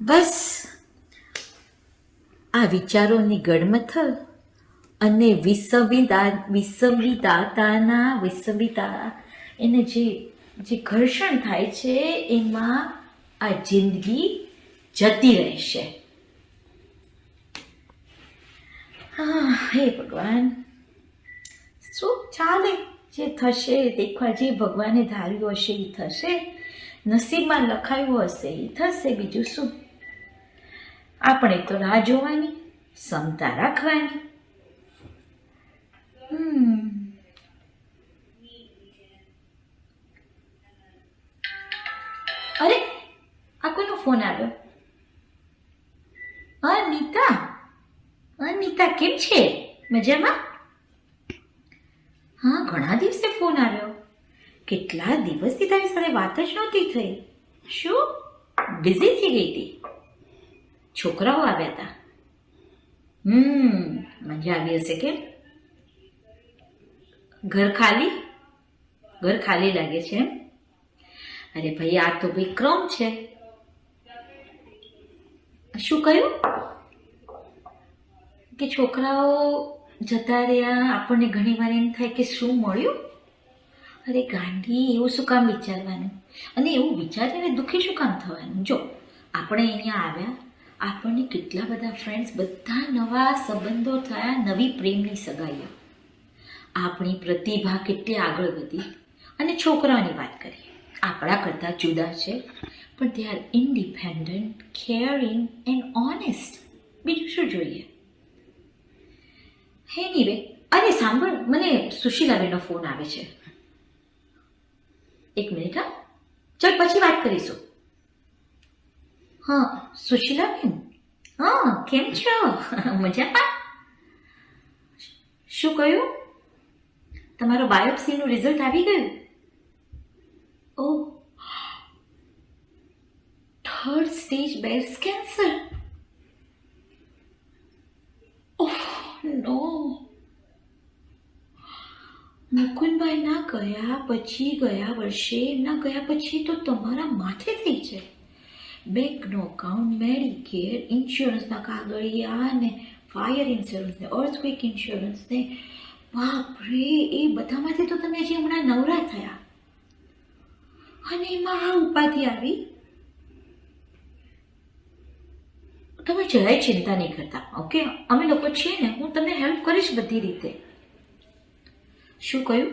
બસ આ વિચારોની ગડમથલ અને વિસંવિતા એને જે ઘર્ષણ થાય છે એમાં આ જિંદગી જતી રહેશે. હે ભગવાન, શું ચાલે, જે થશે દેખવા, જે ભગવાને ધાર્યું હશે એ થશે, નસીબમાં લખાયું હશે એ થશે. બીજું શું? આપણે તો રાહ જોવાની, ક્ષમતા રાખવાની. અરે આ કોનો ફોન આવ્યો? અનિતા કેમ છે? મજામાં? હા, ઘણા દિવસે ફોન આવ્યો. કેટલા દિવસથી તારી સાથે વાત જ નહોતી થઈ. શું બિઝી થઈ ગઈ હતી? છોકરાઓ આવ્યા હતા? મજા આવી હશે કેમ? ઘર ખાલી લાગે છે એમ? અરે ભાઈ, આ તો ભાઈ ક્રમ છે. શું કહ્યું? કે છોકરાઓ જતા રહ્યા, આપણને ઘણી વાર એમ થાય કે શું મળ્યું? અરે ગાંડી, એવું શું કામ વિચારવાનું? અને એવું વિચારીને દુઃખી શું કામ થવાનું? જો આપણે અહીંયા આવ્યા, આપણને કેટલા બધા ફ્રેન્ડ્સ, બધા નવા સંબંધો થયા, નવી પ્રેમની સગાઈઓ. આપણી પ્રતિભા કેટલી આગળ વધી. અને છોકરાઓની વાત કરીએ, આપણા કરતાં જુદા છે, પણ they are independent, caring and honest. બીજું શું જોઈએ? એનીવે, અરે સાંભળ, મને સુશીલાબેનનો ફોન આવે છે. એક મિનિટ. હા, ચાલ પછી વાત કરીશું. હા, સુશીલાબેન. હા, કેમ છો? મજામાં? શું કહ્યું? તમારો બાયોપ્સીનું રિઝલ્ટ આવી ગયું? ઓહ, 3rd stage breast cancer. ઓહ નો. મુકુંદભાઈ ના ગયા પછી, ગયા વર્ષે, એમના ગયા પછી તો તમારા માથે થઈ છે. બેંકનો અકાઉન્ટ, મેડિકેર, ઇન્સ્યોરન્સના કાગળિયા ને ફાયર ઇન્સ્યોરન્સ ને અર્થક્વેક ઇન્સ્યોરન્સ ને બાપરે, એ બધામાંથી તો તમે હજી હમણાં નવરા થયા અને એમાં આ ઉપાધિ આવી. તમે જરાય ચિંતા નહીં કરતા, ઓકે? અમે લોકો છીએ ને, હું તમને હેલ્પ કરીશ બધી રીતે. શું કહ્યું?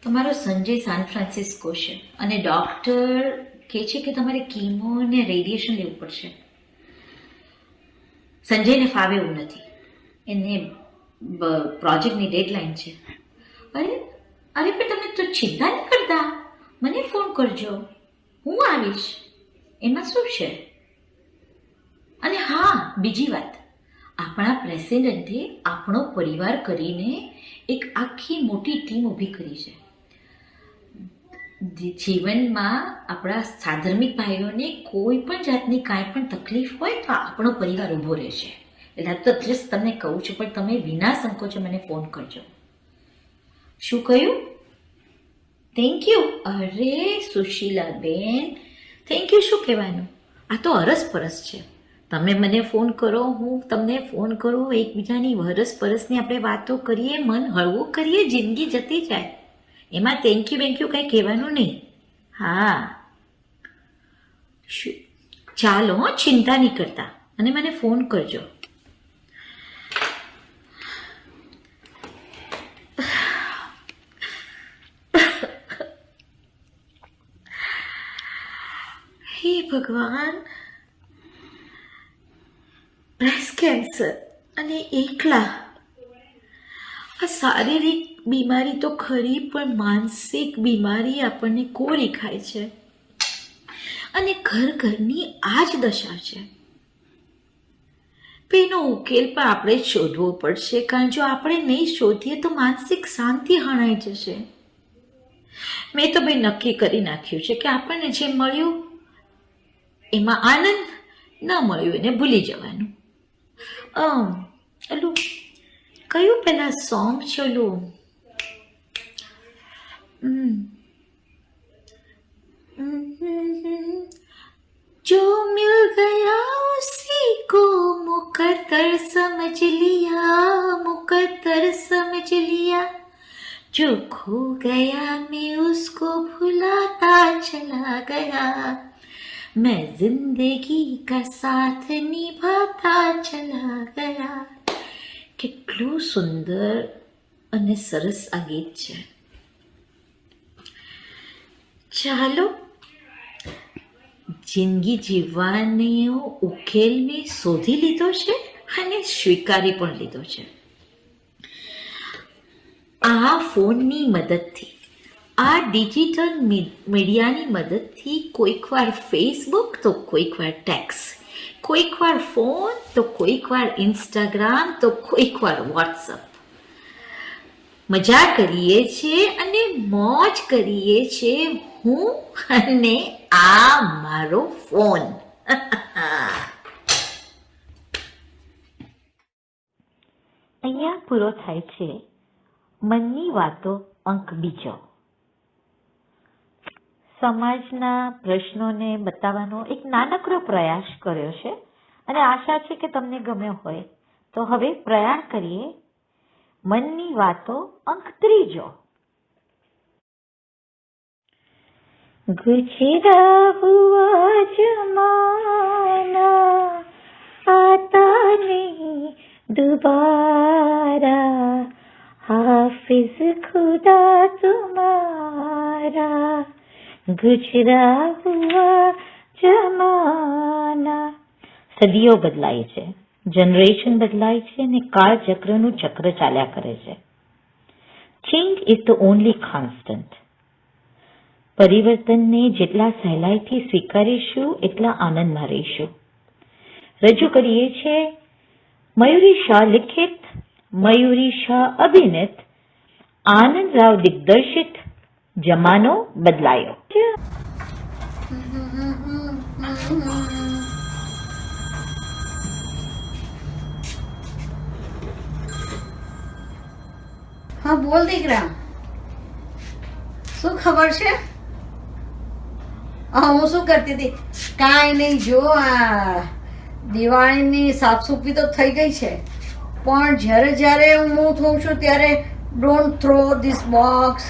તમારો સંજય સાન ફ્રાન્સિસ્કો છે અને ડૉક્ટર કહે છે કે તમારે કીમો અને રેડિયેશન લેવું પડશે. સંજયને ફાવે એવું નથી, એને પ્રોજેક્ટની ડેડલાઇન છે. અરે પણ તમે તો ચિંતા નહીં કરતા, મને ફોન કરજો, હું આવીશ, એમાં શું છે? અને હા, બીજી વાત, આપણા પ્રેસિડેન્ટે આપણો પરિવાર કરીને એક આખી મોટી ટીમ ઊભી કરી છે. જીવનમાં આપણા સાધર્મિક ભાઈઓને કોઈ પણ જાતની કાંઈ પણ તકલીફ હોય તો આપણો પરિવાર ઊભો રહેશે. એટલે તો જસ્ટ તમને કહું છું, પણ તમે વિના સંકોચે મને ફોન કરજો. શું કહ્યું? Thank you. અરે સુશીલાબેન, થેન્ક યુ શું કહેવાનું? આ તો અરસપરસ છે. તમે મને ફોન કરો, હું તમને ફોન કરું, એકબીજાની વરસપરસની આપણે વાતો કરીએ, મન હળવું કરીએ, જિંદગી જતી જાય. એમાં થેન્ક યુ કંઈ કહેવાનું નહીં. હા, શું ચાલો, ચિંતા નહીં કરતા, અને મને ફોન કરજો. હે ભગવાન, બ્રેસ્ટ કેન્સર અને એકલા, આ શારીરિક બીમારી તો ખરી, પણ માનસિક બીમારી આપણને કોરી ખાય છે. અને ઘરની આ જ દશા છે. એનો ઉકેલ પણ આપણે જ શોધવો પડશે, કારણ જો આપણે નહીં શોધીએ તો માનસિક શાંતિ હણાઈ જશે. મેં તો ભાઈ નક્કી કરી નાખ્યું છે કે આપણને જે મળ્યું એમાં આનંદ, ન મળ્યું એને ભૂલી જવાનું. એલું કયું પેલા સોંગ છે ઓલું? जो मिल गया उसी को मुकद्दर समझ लिया, मुकद्दर समझ लिया, जो खो गया मैं उसको भुलाता चला गया, मैं जिंदगी का साथ निभाता चला गया. કેટલું સુંદર અને સરસ આ ગીત છે. ચાલો, જિંદગી જીવવાનો ઉકેલ મેં શોધી લીધો છે અને સ્વીકારી પણ લીધો છે. આ ફોનની મદદથી, આ ડિજિટલ મીડિયાની મદદથી કોઈક વાર ફેસબુક તો કોઈક વાર ટેક્સ, કોઈક વાર ફોન તો કોઈક વાર ઇન્સ્ટાગ્રામ તો કોઈક વાર વોટ્સઅપ, મજા કરીએ છીએ અને મોજ કરીએ છીએ હું અને આ મારો ફોન. અહીંયા પૂરો થાય છે મનની વાતો અંક 2. સમાજના પ્રશ્નોને બતાવવાનો એક નાનકડો પ્રયાસ કર્યો છે અને આશા છે કે તમને ગમ્યો હોય. તો હવે પ્રયાણ કરીએ મનની વાતો અંક 3. गुजरा हुआ जमाना आता नहीं दोबारा, हाफिज खुदा तुम्हारा, गुजरा हुआ જમાના. સદીઓ બદલાય છે, જનરેશન બદલાય છે અને કાળચક્રનું ચક્ર ચાલ્યા કરે છે. Change is the only constant. પરિવર્તનને જેટલા સહેલાઈથી સ્વીકારીશું એટલા આનંદમાં રહીશું. રજૂ કરીએ છીએ મયુરી શાહ લિખિત, મયુરી શાહ અભિનીત, આનંદ રાવ દિગ્દર્શિત જમાનો બદલાયો. હા બોલ દીકરા, શું ખબર છે? હું શું કરતી હતી? કાંઈ નહીં, જો આ દિવાળીની સાફસૂફી તો થઈ ગઈ છે, પણ જ્યારે હું થઉં છું ત્યારે don't throw this box,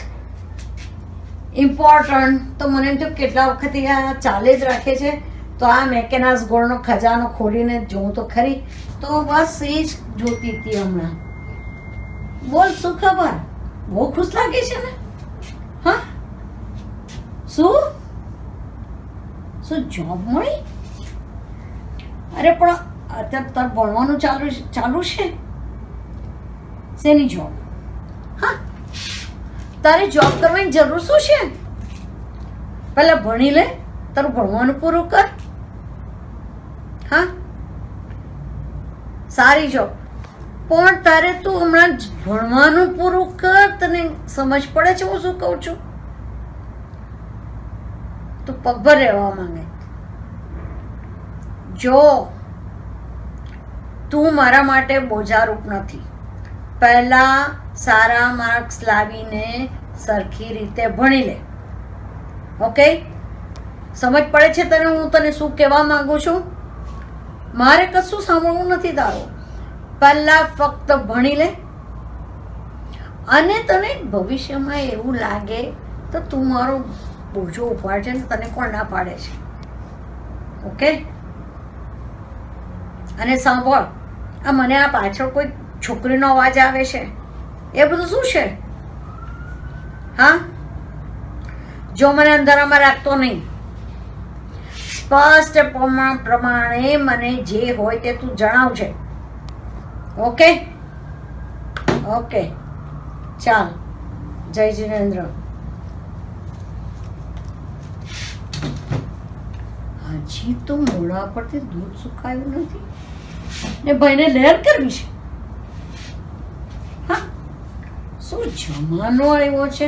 important. તો મને તો કેટલા વખત આ ચાલે જ રાખે છે. તો આ મેકેનાસ ગોળનો ખજાનો ખોલીને જોઉં તો ખરી. તો બસ એ જ જોતી હતી હમણાં. બોલ શું ખબર? બહુ ખુશ લાગે છે ને? હા, શું જોબ મળી? અરે પણ અત્યારે તાર ભણવાનું ચાલુ છે. શેની જોબ? હા, તારે જોબ કરવાની જરૂર શું છે? પહેલા ભણી લે, તારું ભણવાનું પૂરું કર. હા, સારી જોબ, પણ તારે તું હમણાં ભણવાનું પૂરું કર. તને સમજ પડે છે હું શું કહું છું? તું પગભર રહેવા માંગે. જો તું મારા માટે બોજારૂપ નથી. પહેલા સારા માર્ક્સ લાવીને સરખી રીતે ભણી લે. ઓકે, સમજ પડે છે તને હું તને શું કહેવા માંગુ છું? મારે કશું સાંભળવું નથી તારું. પહેલા ફક્ત ભણી લે, અને તને ભવિષ્યમાં એવું લાગે તો તું મારો બોજો ઉપાડજે ને, તને કોણ ના પાડે છે? ઓકે, અને સાંભળ, આ મને આ પાછળ કોઈ છોકરીનો અવાજ આવે છે, એ બધું શું છે? હા, જો મને અંધારામાં રાખતો નહીં. સ્પષ્ટ પ્રમાણે મને જે હોય તે તું જણાવજે. ઓકે ઓકે, ચાલ, જય જીનેન્દ્ર. હજી તો મોઢા પરથી દૂધ સુકાયું નથી ને ભાઈને લહેર કરવી છે. હા, શું જમાનો આવ્યો છે?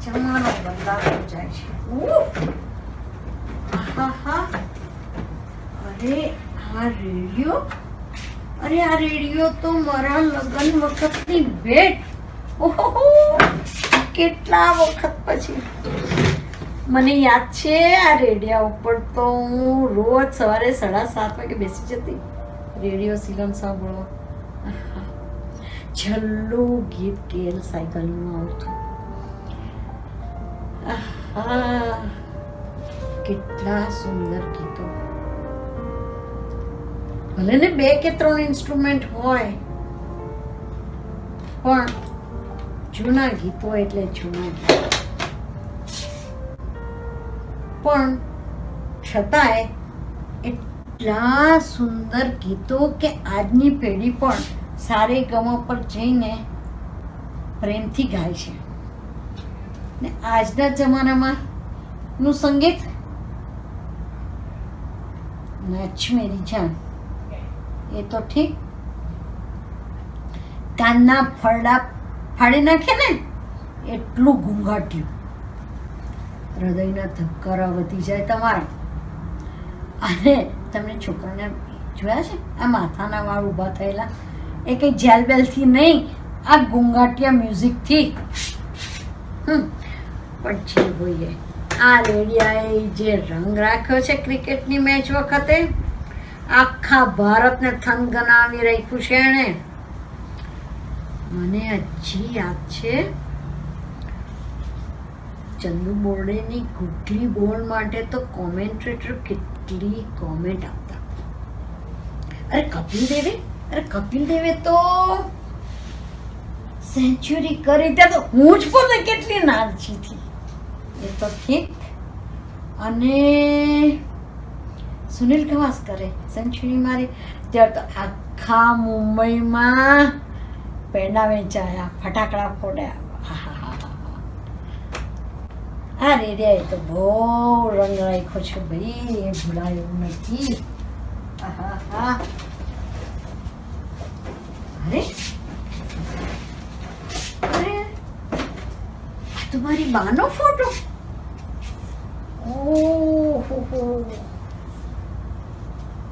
જમાનો બદલાતો જાય છે. હા, અરે આ રેડિયો, અરે આ રેડિયો તો મારા લગ્ન વખતની ભેટ. ઓહો, કેટલા વખત પછી. મને યાદ છે આ રેડિયા ઉપર તો હું રોજ સવારે 7:30 વાગે બેસી જતી રેડિયો સિલન સાંભળવા. છેલ્લું ગીત કેલ સાયકલમાં આવતું. કેટલા સુંદર ગીતો. ભલે ને 2 કે 3 ઇન્સ્ટ્રુમેન્ટ હોય, પણ જૂના ગીતો એટલે જૂના ગીતો. પણ છતાંય એટલા સુંદર ગીતો કે આજની પેઢી પણ સારે ગમા પર જઈને પ્રેમથી ગાય છે. ને આજના જમાનામાં નું સંગીત, નાચ મેરી જાન, એ તો ઠીક, કાનના ફરડા ફાડી નાખે ને એટલું ઘૂંઘાટ્યું, હૃદયના ધબકારા વધી જાય તમારા. અને તમને છોકરાને જોયા છે આ માથાના વાળ ઊભા થયેલા? એ કંઈ જેલબેલથી નહીં, આ ઘૂંઘાટિયા મ્યુઝિકથી. પણ જે હોઈએ, આ રેડિયાએ જે રંગ રાખ્યો છે ક્રિકેટની મેચ વખતે, આખા ભારતને થનગનાવી રાખ્યું છે એણે. મને હજી યાદ છે ચંદુ બોરડેની ગુટલી બોલ માટે તો કોમેન્ટ્રેટર કેટલી કોમેન્ટ આપતા. અરે કપિલ દેવે તો સેન્ચુરી કરી ત્યાં તો હું જ પોતે કેટલી નાચી હતી. એ તો ઠીક. અને સુનિલ ગાવસ્કરે સેન્ચુરી મારી ત્યારે તો આખા મુંબઈમાં પેંડા વેચાયા, ફટાકડા ફોડ્યા. આ રેડિયાએ તો બહુ રંગ રાખ્યો છે ભાઈ, એ ભૂલાય એવું નથી. અરે અરે, આ તો મારી બાનો ફોટો. ઓહો,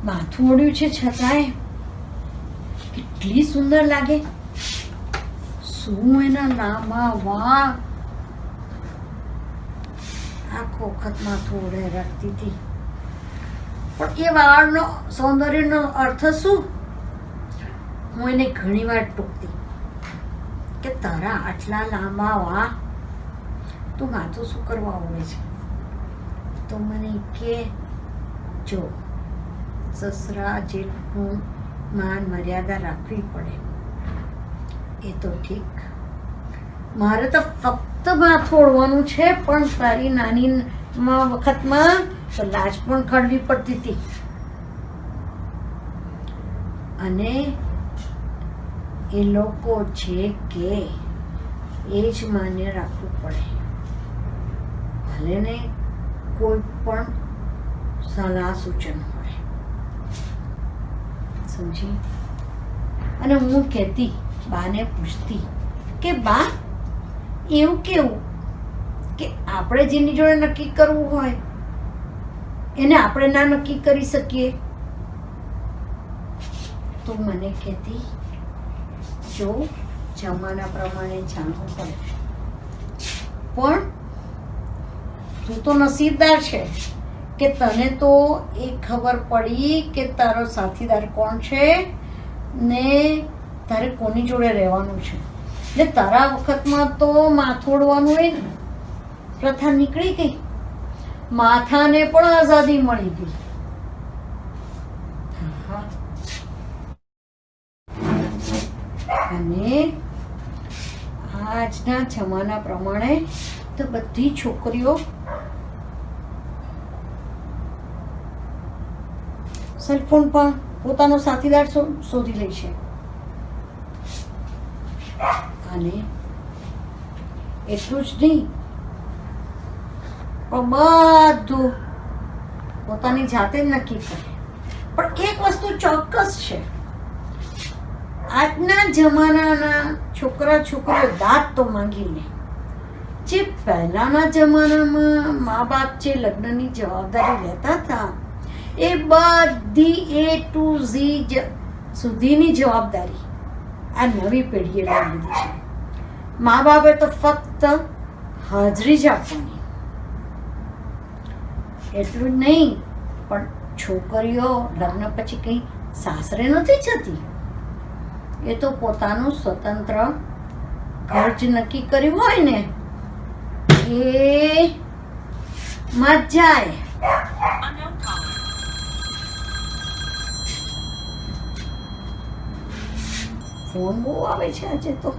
માથું ઓળ્યું છે છતાંય કેટલી સુંદર લાગે. શું એના લાંબા વાળ, આખો વખત માથું ઓળે રાખતી હતી. પણ એ વાળનો સૌંદર્યનો અર્થ શું? હું એને ઘણી વાર ટોકતી કે તારા આટલા લાંબા વાળ, તું માથું શું કરવા ઓળે છે? તો મને કે જો સસરા જેટલું માન મર્યાદા રાખવી પડે. એ તો ઠીક, મારે તો ફક્ત માથું ઓળવાનું છે, પણ તારી નાની વખતમાં તો લાજ પણ કાઢવી પડતી હતી. અને એ લોકો છે કે એ જ માન્ય રાખવું પડે, ભલે ને કોઈ પણ સલાહ સૂચન હોય, સમજી? અને હું કહેતી, બાને પૂછતી કે બા એવું કેવું કે આપણે જેની જોડે નક્કી કરવું હોય એને આપણે ના નક્કી કરી શકીએ? તો મને કહેતી, જો જમાના પ્રમાણે ચાલવું પડે, પણ તું તો નસીબદાર છે કે તને તો એ ખબર પડી કે તારો સાથીદાર કોણ છે ને તારે કોની જોડે રહેવાનું છે. ને તારા વખતમાં તો માથોડવાનું એ પ્રથા નીકળી ગઈ, માથાને પણ આઝાદી મળી ગઈ. અને આજના જમાના પ્રમાણે તો બધી છોકરીઓ સેલફોન પર પોતાનો સાથીદાર શોધી લે છે. અને એટલું જ નહીં, પણ બધું પોતાની જાતે જ નક્કી કરે. પણ એક વસ્તુ ચોક્કસ છે, આજના જમાનાના છોકરા છોકરીઓ દાંત તો માંગી લે. જે પહેલાના જમાનામાં મા બાપ જે લગ્નની જવાબદારી લેતા હતા એ બધી A to Z સુધીની જવાબદારી આ નવી પેઢીએ લઈ લીધી છે. મા બાપે તો ફક્ત હાજરી જ આપવાની. એટલું જ નહીં, પણ છોકરીઓ લગ્ન પછી કંઈ સાસરે નથી જતી, એ તો પોતાનું સ્વતંત્ર ઘર જ નક્કી કર્યું હોય ને એ માં જાય. ફોન બહુ આવે છે આજે તો.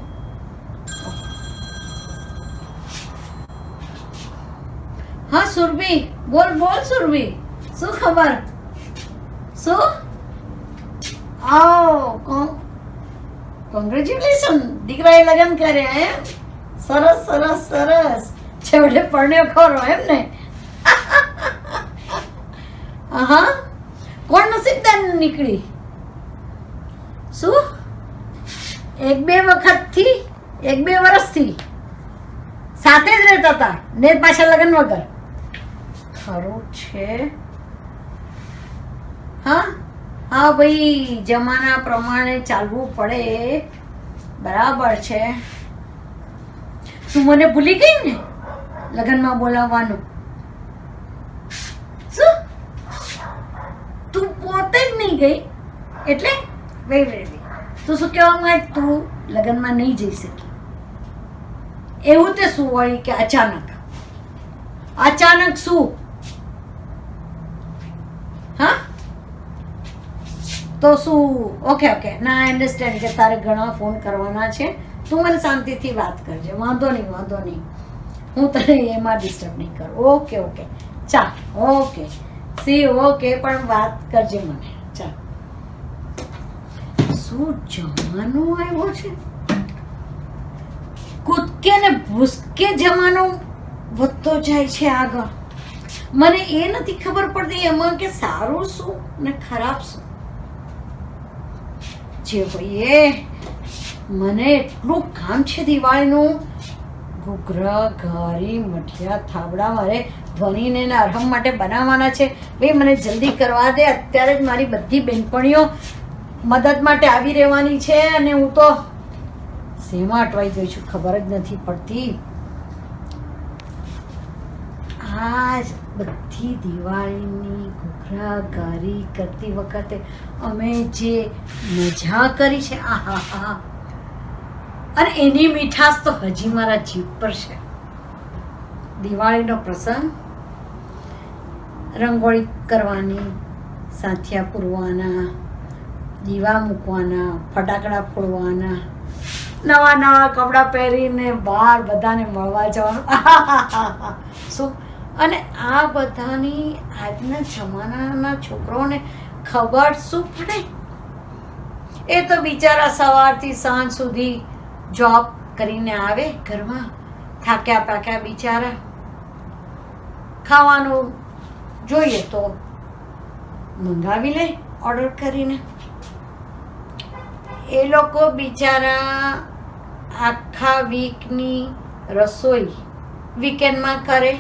હા સુરભી, બોલ બોલ સુરભી, શું ખબર? શું? આવો કોંગ્રેચ્યુલેશન, દીકરાએ લગ્ન કર્યા એમ? સરસ સરસ સરસ, છેવટે પરણ્યો ખરો એમ ને? હા, કોણ નસીબદાર નીકળી? શું એક બે વર્ષથી સાથે જ રહેતા હતા ને પાછા લગ્ન વગર? ખરું છે? હા હા ભાઈ, જમાના પ્રમાણે ચાલવું પડે, બરાબર છે. તું મને ભૂલી ગઈ ને લગ્નમાં બોલાવવાનું? શું તું પોતે જ નહીં ગઈ? એટલે તું શું કહેવા માંગે? તું લગ્નમાં નહીં જઈ શકી એવું તે શું વળી કે અચાનક શું? હા તો શું? ઓકે ના, આઈ અન્ડરસ્ટેન્ડ કે તારે ઘણા ફોન કરવાના છે, તું મને શાંતિથી વાત કરજે, વાંધો નહીં, હું તને એમાં ડિસ્ટર્બ નહીં કરું. ઓકે ચાલ, ઓકે પણ વાત કરજે મને. ચાલ, શું જમાનો આવ્યો છે? કૂદકે ને ભૂસકે જમાનો વધતો જાય છે આગળ. મને એ નથી ખબર પડતી એમાં કે સારું શું ને ખરાબ શું. જે ભાઈએ મને એટલું કામ છે દિવાળીનું, ઘૂઘરા ઘારી મઠિયા થાબડા મારે ધ્વનિને અરહમ માટે બનાવવાના છે. ભાઈ મને જલ્દી કરવા દે, અત્યારે જ મારી બધી બહેનપણીઓ મદદ માટે આવી રહેવાની છે અને હું તો શેમાં અટવાઈ ગઈ છું ખબર જ નથી પડતી. આજ બધી દિવાળીની ઘૂઘરા ઘારી કરતી વખતે અમે જે મજા કરી છે, આહા, અને એની મીઠાશ તો હજી મારા જીભ પર છે. દિવાળીનો પ્રસંગ, રંગોળી કરવાની, સાથિયા પૂરવાના, દીવા મૂકવાના, ફટાકડા ફોડવાના, નવા કપડાં પહેરીને બહાર બધાને મળવા જવાનું. શું? અને આ બધાની આજના જમાનાના છોકરાઓને ખબર શું પડે? એ તો બિચારા સવારથી સાંજ સુધી જોબ કરીને આવે ઘરમાં, થાક્યા પાક્યા બિચારા, ખાવાનું જોઈએ તો મંગાવી લે ઓર્ડર કરીને. એ લોકો બિચારા આખા વીકની રસોઈ વીકેન્ડમાં કરે.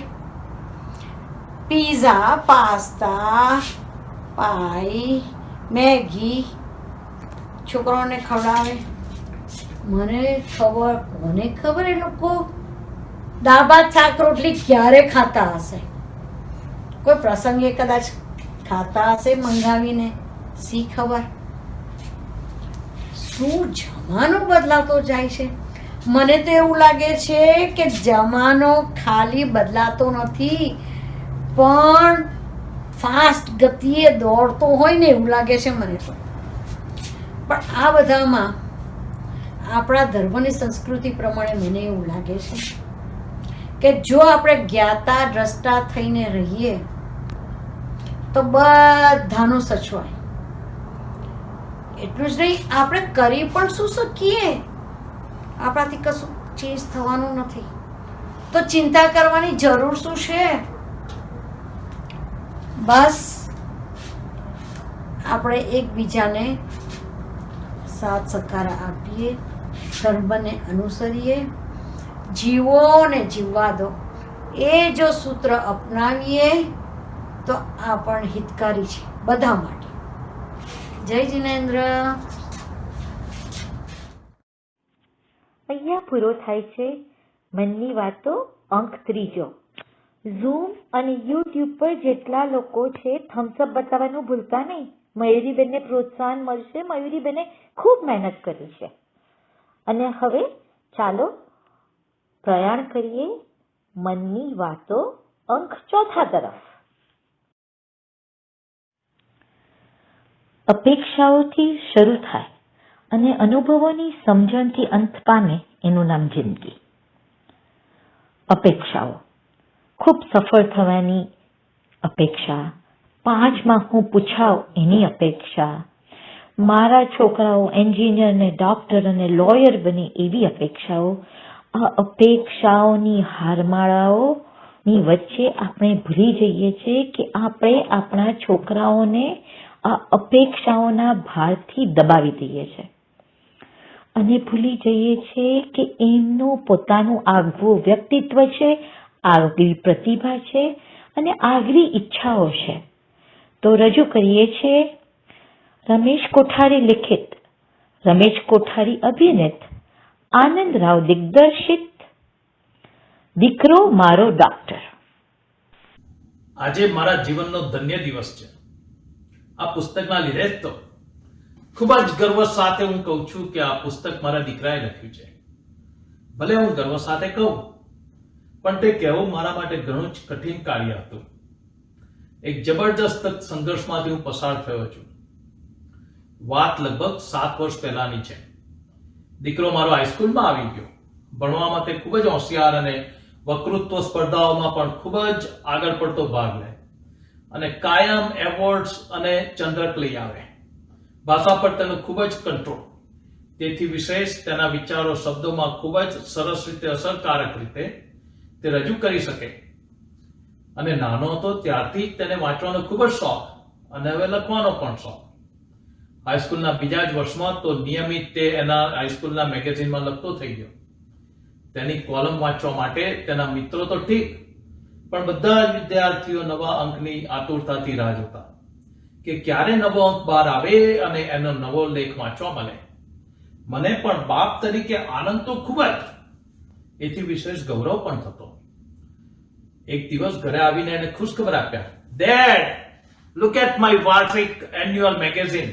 પીઝા, પાસ્તા, પાઈ, મેગી છોકરાઓને ખવડાવે. મને ખબર, કોને ખબર એ લોકો દાળ ભાત શાક રોટલી ક્યારે ખાતા હશે? કોઈ પ્રસંગે કદાચ ખાતા હશે મંગાવીને, શી ખબર. શું જમાનો બદલાતો જાય છે. મને તો એવું લાગે છે કે જમાનો ખાલી બદલાતો નથી, પણ ફાસ્ટ ગતિએ દોડતો હોય ને એવું લાગે છે મને તો. પણ આ બધામાં આપણા ધર્મની સંસ્કૃતિ પ્રમાણે મને એવું લાગે છે કે જો આપણે જ્ઞાતા દ્રષ્ટા થઈને રહીએ તો બધાનું સચવાય. એટલું જ નહીં, આપણે કરી પણ શું શકીએ? આપણાથી કશું ચેન્જ થવાનું નથી, તો ચિંતા કરવાની જરૂર શું છે? બસ આપણે એકબીજાને સાથ સહકાર આપીએ, ધર્મને અનુસરીએ, જીવો ને જીવવા દો, એ જો સૂત્ર અપનાવીએ તો આ પણ હિતકારી છે બધા માટે. જય જિનેન્દ્ર. અહીંયા પૂરો થાય છે મનની વાતો અંક 3. ઝૂમ અને યુટ્યુબ પર જેટલા લોકો છે થમ્સઅપ બતાવવાનું ભૂલતા નહીં. મયુરીબેનને પ્રોત્સાહન મળશે. મયુરીબેને ખૂબ મહેનત કરી છે. અને હવે ચાલો પ્રયાણ કરીએ મનની વાતો અંક 4 તરફ. અપેક્ષાઓથી શરૂ થાય અને અનુભવોની સમજણથી અંત પામે એનું નામ જિંદગી. અપેક્ષાઓ, ખૂબ સફળ થવાની અપેક્ષા, 5માં હું પૂછાવ એની અપેક્ષા, મારા છોકરાઓ એન્જિનિયર ને ડોક્ટર અને લોયર બને એવી અપેક્ષાઓ. આ અપેક્ષાઓની હારમાળાઓની વચ્ચે આપણે ભૂલી જઈએ છીએ કે આપણે આપણા છોકરાઓને આ અપેક્ષાઓના ભારથી દબાવી દઈએ છીએ અને ભૂલી જઈએ છીએ કે એમનું પોતાનું આગવું વ્યક્તિત્વ છે, આગવી પ્રતિભા છે અને આગવી ઈચ્છાઓ છે. તો રજૂ કરીએ છીએ રમેશ કોઠારી લિખિત, રમેશ કોઠારી અભિનીત, આનંદ રાવ દિગ્દર્શિત દીકરો મારો ડોક્ટર. આજે મારા જીવનનો ધન્ય દિવસ છે. આ પુસ્તકના લીધે જ તો ખૂબ જ ગર્વ સાથે હું કહું છું કે આ પુસ્તક મારા દીકરાએ લખ્યું છે. ભલે હું ગર્વ સાથે કહું, પણ તે કહેવું મારા માટે ઘણું જ કઠિન કાર્ય હતું. એક જબરદસ્ત સંઘર્ષમાંથી હું પસાર થયો છું. વાત લગભગ 7 વર્ષ પહેલાની છે. દીકરો મારો હાઈસ્કૂલમાં આવી ગયો. ભણવામાં તે ખૂબ જ હોશિયાર અને વક્તૃત્વ સ્પર્ધાઓમાં પણ ખૂબ જ આગળ પડતો ભાગ લે અને કાયમ એવોર્ડ્સ અને ચંદ્રક લઈ આવે. ભાષા પર તેનો ખૂબ જ કંટ્રોલ. તેથી વિશેષ તેના વિચારો શબ્દોમાં ખૂબ જ સરસ રીતે, અસરકારક રીતે તે રજૂ કરી શકે. અને નાનો હતો ત્યારથી તેને વાંચવાનો ખૂબ જ શોખ અને હવે લખવાનો પણ શોખ. હાઈસ્કૂલના બીજા જ વર્ષમાં તો નિયમિત તે એના હાઈસ્કૂલના મેગેઝિનમાં લખતો થઈ ગયો. તેની કોલમ વાંચવા માટે તેના મિત્રો તો ઠીક, પણ બધા જ વિદ્યાર્થીઓ નવા અંકની આતુરતાથી રાહ જોતા કે ક્યારે નવો અંક બહાર આવે અને એનો નવો લેખ વાંચવા મળે. મને પણ બાપ તરીકે આનંદ તો ખૂબ જ, એથી વિશેષ ગૌરવ પણ થતો. એક દિવસ ઘરે આવીને એને ખુશખબર આપ્યા, ડેડ, લુક એટ માય વાર્ષિક annual magazine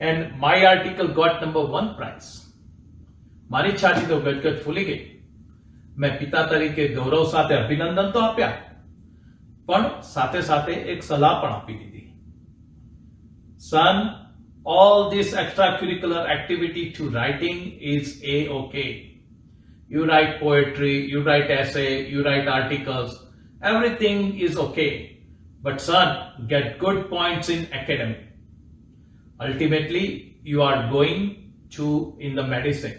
and my article got number 1 prize. મારી છાતી તો ગજગજ ફૂલી ગઈ. મેં પિતા તરીકે ગૌરવ સાથે અભિનંદન તો આપ્યા, પણ સાથે સાથે એક સલાહ પણ આપી દીધી. Son, all this extracurricular activity to writing is A-okay. You write poetry, you write essay, you write articles, everything is okay. But son, get good points in academic. Ultimately, you are going to in the medicine.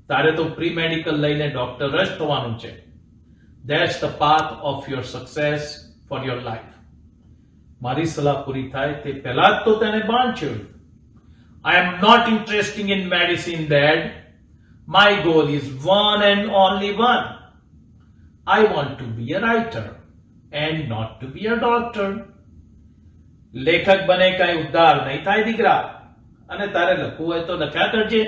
તારે તો pre medical લઈને doctor જ થવાનું છે. That's the path of your success for your life. મારી સલાહ પૂરી થાય તે પહેલા જ તો તેને બાણ છેડ્યું. I am not interested in medicine, Dad. My goal is one and only one. I want to be a writer and not to be a doctor. લેખક બને કઈ ઉદ્ધાર નહીં થાય દીકરા, અને તારે લખવું હોય તો લખ્યા કરજે,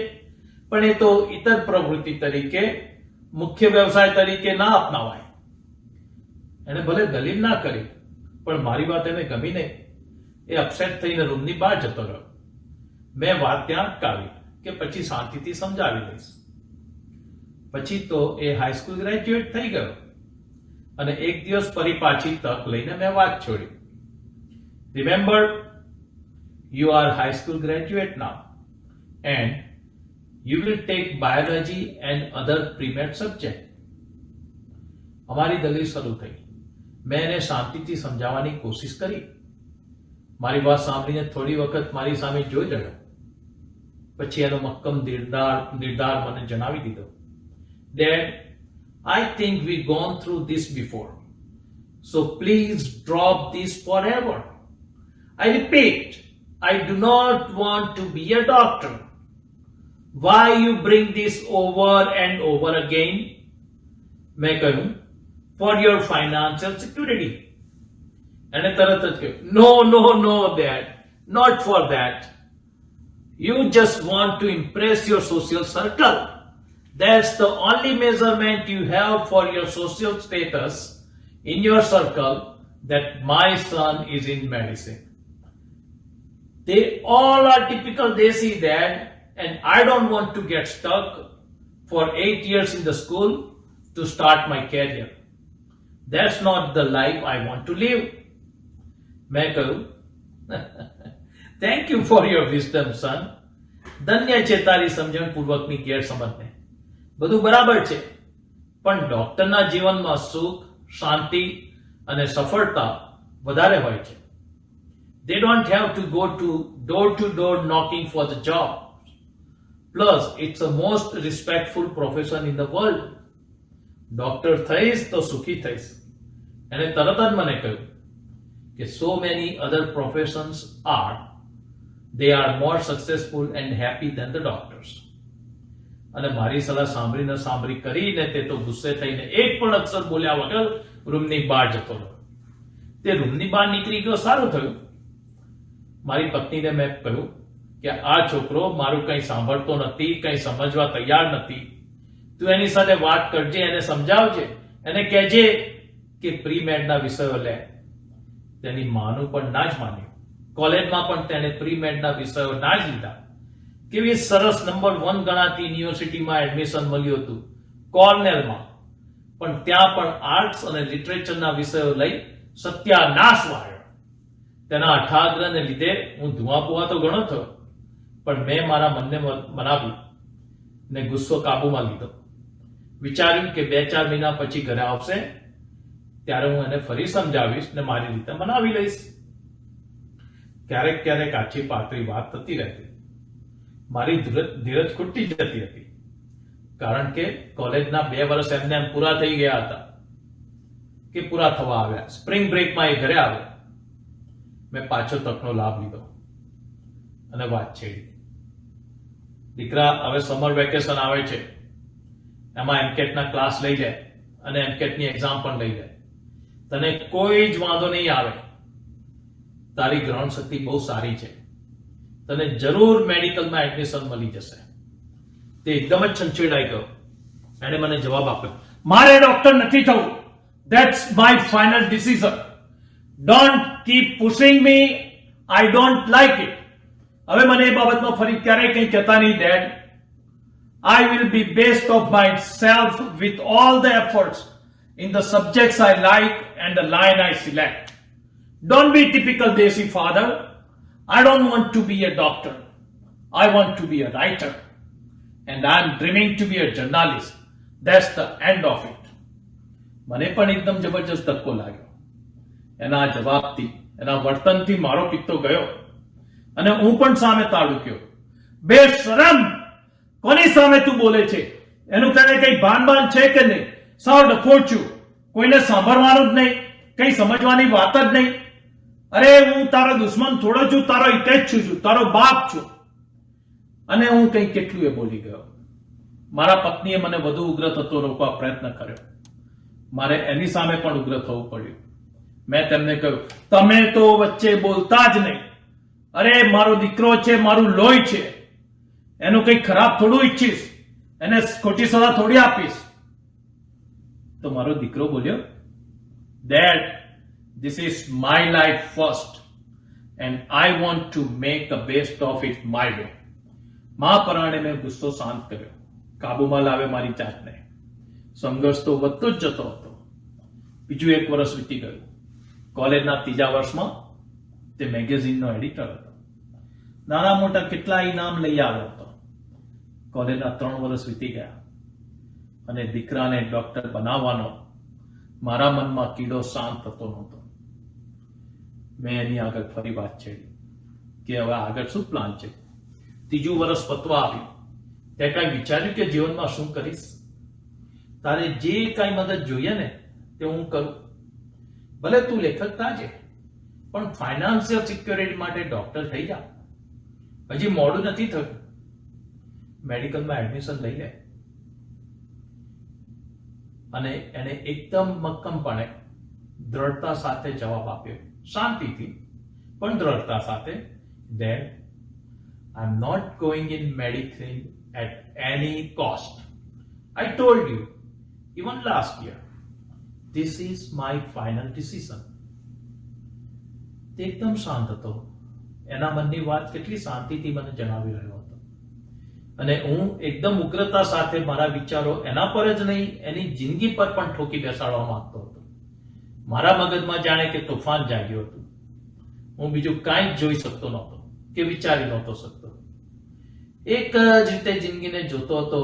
પણ એ તો ઇતર પ્રવૃત્તિ તરીકે, મુખ્ય વ્યવસાય તરીકે ના અપનાવાય. એને ભલે દલીલ ના કરી, પણ મારી વાત એને ગમી નહીં. એ અપસેટ થઈને રૂમની બહાર જતો રહ્યો. મેં વાત ત્યાં અટકાવી કે પછી શાંતિથી સમજાવી લઈશ. પછી તો એ હાઈસ્કૂલ ગ્રેજ્યુએટ થઈ ગયો, અને એક દિવસ ફરી પાછી તક લઈને મેં વાત છોડી. Remember, you are high school graduate now, and you will take biology and other pre-med subject. અમારી દલીલ શરૂ થઈ. મેં એને શાંતિથી સમજાવવાની કોશિશ કરી. મારી વાત સાંભળીને થોડી વખત મારી સામે જોઈ રહ્યો. પછી એનો મક્કમ નિર્ધાર મને જણાવી દીધો. Dad, I think we've gone through this before, so please drop this forever. I repeat, I do not want to be a doctor. Why you bring this over and over again? મેં કહ્યું, for your financial security. એને તરત જ કહ્યું, no, Dad, not for that. You just want to impress your social circle. That's the only measurement you have for your social status in your circle, that my son is in medicine. They all are typical Desi, Dad, and I don't want to get stuck for 8 years in the school to start my career. That's not the life I want to live. મેં કહ્યું, thank you for your wisdom, son. ધન્ય છે તારી સમજણપૂર્વકની ગેરસમજને. બધું બરાબર છે, પણ ડોક્ટરના જીવનમાં સુખ, શાંતિ અને સફળતા વધારે હોય છે. They don't have to go to door knocking for the job. Plus, it's the most respectful profession in the world. Doctor થઈશ તો સુખી થઈશ. એને તરત જ મને કહ્યું કે so many other professions they are more successful and happy than the doctors. અને મારી સલાહ સાંભળી કરીને તે તો ગુસ્સે થઈને એક પણ અક્ષર બોલ્યા વગર રૂમની બહાર જતો રહ્યો. તે રૂમની બહાર નીકળી ગયો, સારું થયું. મારી પત્નીને મેં કહ્યું કે આ છોકરો મારું કંઈ સાંભળતો નથી, કંઈ સમજવા તૈયાર નથી. તું એની સાથે વાત કરજે, એને સમજાવજે, એને કહેજે કે પ્રી મેડના વિષયો લે. તેની માનું પણ ના જ માન્યું. કોલેજમાં પણ તેને પ્રી મેડના વિષયો ના જ લીધા. કેવી સરસ નંબર 1 ગણાતી યુનિવર્સિટીમાં એડમિશન મળ્યું હતું, કોર્નેલમાં, પણ ત્યાં પણ આર્ટ્સ અને લિટરેચરના વિષયો લઈ સત્યાનાશ વાળ્યો. તેના અઠાગ્રહને લીધે હું ધુઆપુઆ તો ઘણો થયો, પણ મેં મારા મનને મનાવ્યું ને ગુસ્સો કાબુમાં લીધો. વિચાર્યું કે 2-4 મહિના પછી ઘરે આવશે ત્યારે હું એને ફરી સમજાવીશ ને મારી રીતે મનાવી લઈશ. ક્યારેક આછી પાતળી વાત થતી રહેતી. મારી ધીરજ ખૂટતી જતી હતી, કારણ કે કોલેજના 2 વર્ષ એમને પૂરા થઈ ગયા હતા કે પૂરા થવા આવ્યા. સ્પ્રિંગ બ્રેકમાં એ ઘરે આવ્યા. મેં પાછો તકનો લાભ લીધો અને વાત છેડી. દીકરા, હવે સમર વેકેશન આવે છે, એમાં એમકેટના ક્લાસ લઈ જાય અને એમકેટની એક્ઝામ પણ લઈ જાય. તને કોઈ જ વાંધો નહીં આવે. તારી ગ્રહણ શક્તિ બહુ સારી છે, તને જરૂર મેડિકલમાં એડમિશન મળી જશે. તે એકદમ જ છંછેડાઈ ગયો. એણે મને જવાબ આપ્યો, મારે ડોક્ટર નથી થવું. That's my final decision. Don't keep pushing me. I don't like it. હવે મને એ બાબતમાં ફરી ક્યારેય કંઈ કહેતા નહીં, Dad. I will be best of myself with all the efforts in the subjects I like and the line I select. Don't be typical Desi father. I don't want to be a doctor. I want to be a writer. And I'm dreaming to be a journalist. That's the end of it. મને પણ એકદમ જબરજસ્ત ધક્કો લાગ્યો. એના જવાબથી, એના વર્તનથી મારો પિત્તો ગયો અને હું પણ સામે તાળુક્યો. બેશરમ, કોની સામે તું બોલે છે? એનું તને કઈ ભાન છે કે નહીં? સાવ ડફોડ છું, કોઈને સાંભળવાનું જ નહીં, કઈ સમજવાની વાત જ નહીં. અરે હું તારો દુશ્મન થોડો છું, તારો હિતેજ છું, તારો બાપ છું. અને હું કઈ કેટલું એ બોલી ગયો. મારા પત્નીએ મને વધુ ઉગ્ર થતો રોકવા પ્રયત્ન કર્યો. મારે એની સામે પણ ઉગ્ર થવું પડ્યું. મેં તેમને કહ્યું, તમે તો વચ્ચે બોલતા જ નહીં. અરે મારો દીકરો છે, મારું લોહી છે, એનું કઈ ખરાબ થોડું ઈચ્છીશ, એને ખોટી સલાહ થોડી આપીશ. તો મારો દીકરો બોલ્યો, dead, this is my life first and I want to make the best of it my way. મા પરાણે મેં ગુસ્સો શાંત કર્યો, કાબુમાં લાવે મારી જાતને. સંઘર્ષ તો વધતો જ જતો હતો. બીજું 1 વર્ષ વીતી ગયું. કોલેજના 3જા વર્ષમાં તે મેગેઝિનનો એડિટર હતો. નાના મોટા કેટલા ઇનામ લઈ આવ્યો હતો. કોલેજના 3 વર્ષ વીતી ગયા અને દીકરાને ડોક્ટર બનાવવાનો મારા મનમાં કીડો શાંત થતો નહોતો. મેં એની આગળ ફરી વાત છેડી કે હવે આગળ શું પ્લાન છે? 3જું વર્ષ પતવા આવ્યું. તે કઈ વિચાર્યું કે જીવનમાં શું કરીશ? તારે જે કઈ મદદ જોઈએ ને તે હું કરું. ભલે તું લેખક થાજે, પણ ફાઇનાન્શિયલ સિક્યોરિટી માટે ડોક્ટર થઈ જા. હજી મોડું નથી થયું. મેડિકલમાં એડમિશન લઈ લે. અને એને એકદમ મક્કમપણે દ્રઢતા સાથે જવાબ આપ્યો, શાંતિથી પણ દ્રઢતા સાથે, dad, I am not going in medicine at any cost. I told you, even last year, this is my final decision. તે એકદમ શાંત હતો. એના મનની વાત કેટલી શાંતિથી મને જણાવી રહ્યો હતો. અને હું એકદમ ઉગ્રતા સાથે મારા વિચારો એના પર જ નહીં, એની જિંદગી પર પણ ઠોકી બેસાડવા માંગતો હતો. મારા મગજમાં જાણે કે તોફાન જાગ્યું હતું. હું બીજું કાંઈ જ જોઈ શકતો નહોતો કે વિચારી નહોતો શકતો. એક જ રીતે જિંદગીને જોતો હતો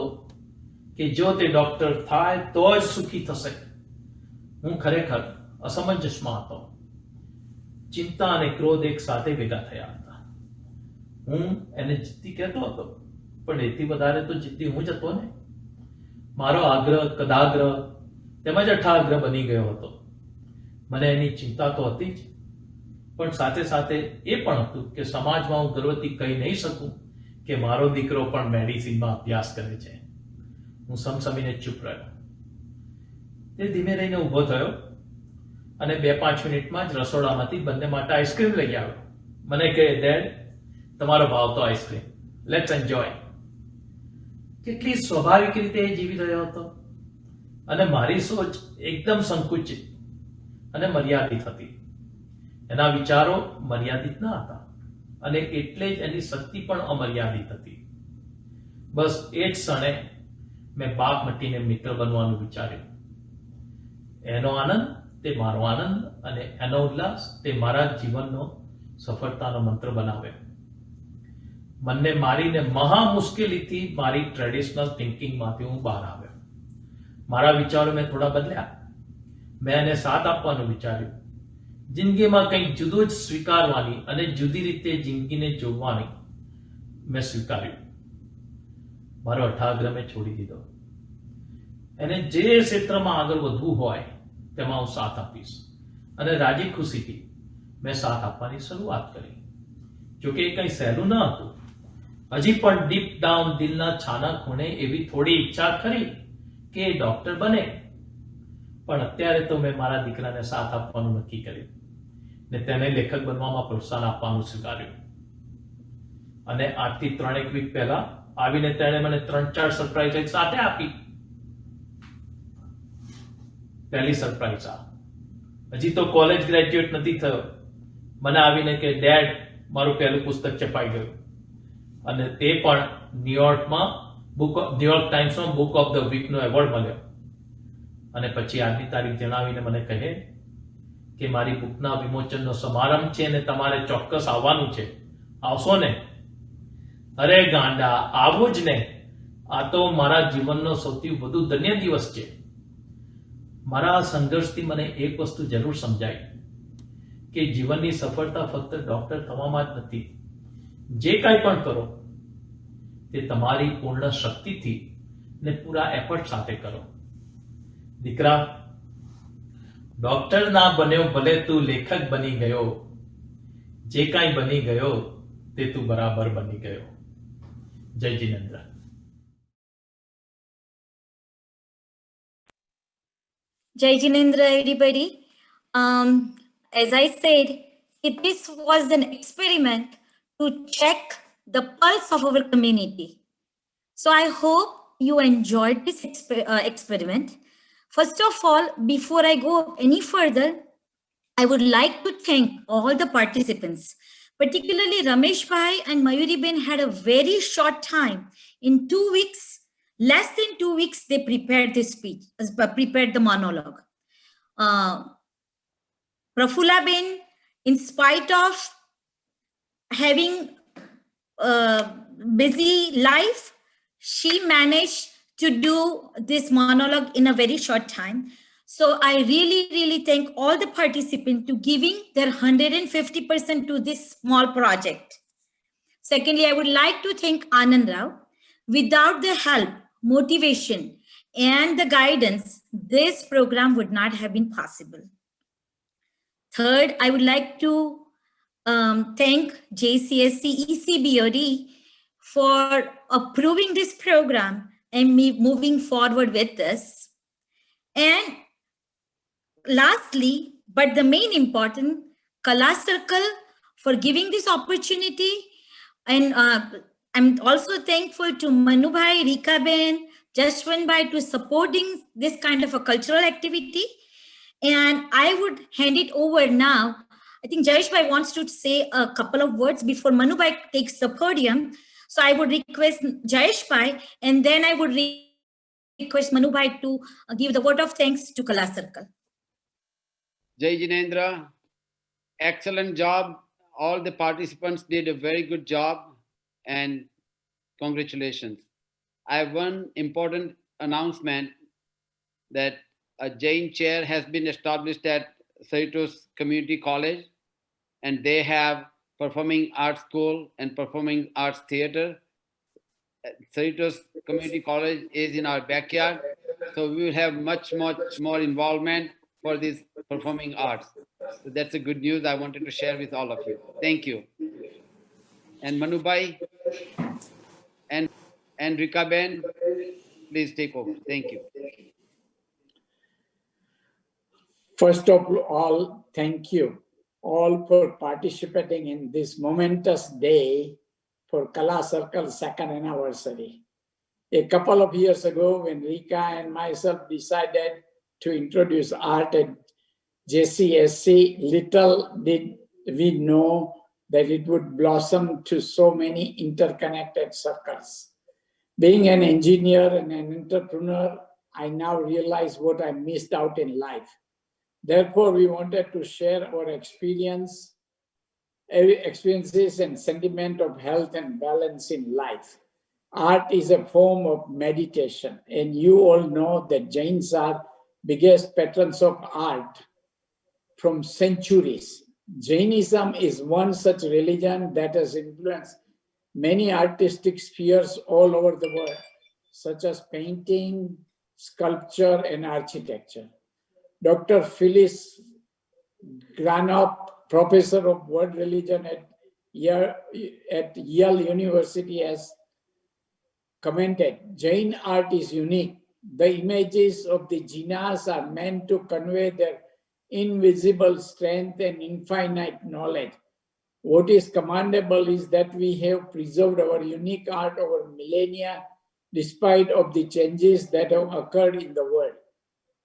કે જો તે ડોક્ટર થાય તો જ સુખી થશે. હું ખરેખર અસમંજસમાં હતો. ચિંતા અને ક્રોધ એક સાથે ભેગા થયા હતા. હું એને જિદ્દી કહેતો હતો, પણ એથી વધારે તો જિદ્દી હું જ હતો ને. મારો આગ્રહ કદાગ્રહ તેમજ અઠાગ્રહ બની ગયો હતો. મને એની ચિંતા તો હતી જ, પણ સાથે સાથે એ પણ હતું કે સમાજમાં હું ગર્વથી કહી નહીં શકું કે મારો દીકરો પણ મેડિસિનમાં અભ્યાસ કરે છે. હું સમસમીને ચૂપ રહ્યો. તે ધીમે રહીને ઊભો થયો અને 2-5 મિનિટમાં જ રસોડામાંથી બંને માટે આઈસ્ક્રીમ લઈ આવ્યો. મને કહે, ડેડ, તમારો ભાવતો આઈસ્ક્રીમ, લેટ્સ એન્જોય. કેટલી સ્વાભાવિક રીતે એ જીવી રહ્યો હતો. અને મારી સોચ એકદમ સંકુચિત અને મર્યાદિત હતી. એના વિચારો મર્યાદિત ન હતા અને એટલે જ એની શક્તિ પણ અમર્યાદિત હતી. બસ એ જ ક્ષણે મેં બાપ મટીને મિત્ર બનવાનું વિચાર્યું. એનો આનંદ તે મારો આનંદ અને એનો ઉલ્લાસ તે મારા જીવનનો સફળતાનો મંત્ર બનાવ્યો. મનને મારીને મહા મુશ્કેલીથી મારી ટ્રેડિશનલ થિંકિંગમાંથી હું બહાર આવ્યો. મારા વિચારો મેં થોડા બદલ્યા. મેં એને સાથ આપવાનું વિચાર્યું. જિંદગીમાં કંઈક જુદું જ સ્વીકારવાની અને જુદી રીતે જિંદગીને જોવાની મેં સ્વીકાર્યું. મારો અઠાગ્રહ મેં છોડી દીધો. એને જે ક્ષેત્રમાં આગળ વધવું હોય તેમાં હું સાથ આપીશ. અને રાજી ખુશીથી મેં સાથ આપવાની શરૂઆત કરી. જોકે એ કંઈ સહેલું ન હતું. હજી પણ ડીપ ડાઉન દિલના છાના ખૂણે એવી થોડી ઈચ્છા ખરી કે એ ડોક્ટર બને. પણ અત્યારે તો મેં મારા દીકરાને સાથ આપવાનું નક્કી કર્યું ને તેને લેખક બનવામાં પ્રોત્સાહન આપવાનું સ્વીકાર્યું. અને આજથી 3-1 વીક પહેલા આવીને તેણે મને 3-4 સરપ્રાઈઝ એક સાથે આપી. પહેલી સરપ્રાઈઝ આ, હજી તો કોલેજ ગ્રેજ્યુએટ નથી થયો, મને આવીને કે ડેડ મારું પહેલું પુસ્તક છપાઈ ગયું. અને તે પણ ન્યુયોર્ક ટાઈમ્સમાં બુક ઓફ ધ વીકનો એવોર્ડ મળ્યો. અને પછી આજની તારીખ જણાવીને મને કહે કે મારી બુકના વિમોચનનો સમારંભ છે અને તમારે ચોક્કસ આવવાનું છે, આવશો ને? અરે ગાંડા, આવું જ ને. આ તો મારા જીવનનો સૌથી વધુ ધન્ય દિવસ છે. મારા સંઘર્ષથી મને એક વસ્તુ જરૂર સમજાઈ કે જીવનની સફળતા ફક્ત ડોક્ટર થવામાં જ નથી. જે કાંઈ પણ કરો તે તમારી પૂર્ણ શક્તિથી ને પૂરા એફર્ટ સાથે કરો. દીકરા, ડોક્ટર ના બન્યો ભલે તું લેખક બની ગયો, જે કાંઈ બની ગયો તે તું બરાબર બની ગયો. જય Jinendra. Jai Jinendra, everybody. As I said, this was an experiment to check the pulse of our community. So I hope you enjoyed this experiment. First of all, before I go any further, I would like to thank all the participants, particularly Ramesh Bhai and Mayuri Ben had a very short time. In 2 weeks, less than 2 weeks, they prepared this speech, prepared the monologue. Prafula Ben, in spite of having a busy life, she managed to do this monologue in a very short time. So I really thank all the participants to giving their 150% to this small project. Secondly, I would like to thank Anand Rao. Without the help, motivation, and the guidance, this program would not have been possible. Third, I would like to thank JCSC ECBOD for approving this program and me moving forward with this. And lastly, but the main important, Kala Circle for giving this opportunity. And I'm also thankful to Manu Bhai, Rika Ben, Jashwant Bhai to supporting this kind of a cultural activity. And I would hand it over now. I think Jayesh Bhai wants to say a couple of words before Manu Bhai takes the podium. So I would request Jayesh Bhai, and then I would request Manu Bhai to give the word of thanks to Kala Circle. Jai Jinendra, excellent job. All the participants did a very good job, and congratulations. I have one important announcement that a Jain chair has been established at Cerritos Community College, and they have performing arts school and performing arts theater. Cerritos Community College is in our backyard, so we will have much more involvement for this performing arts. So that's a good news I wanted to share with all of you. Thank you. And Manu Bhai and Rika Ben, please take over. Thank you. First of all, thank you all for participating in this momentous day for Kala Circle's 2nd anniversary. A couple of years ago, when Rika and myself decided to introduce art at JCSC, little did we know that it would blossom to so many interconnected circles. Being an engineer and an entrepreneur, I now realize what I missed out in life. Therefore, we wanted to share our experiences and sentiment of health and balance in life. Art is a form of meditation, and you all know that Jains are biggest patrons of art from centuries. Jainism is one such religion that has influenced many artistic spheres all over the world, such as painting, sculpture, and architecture. Dr. Phyllis Granop, professor of world religion at Yale University, has commented, Jain art is unique. The images of the jinas are meant to convey their invisible strength and infinite knowledge. What is commendable is that we have preserved our unique art over millennia, despite of the changes that have occurred in the world.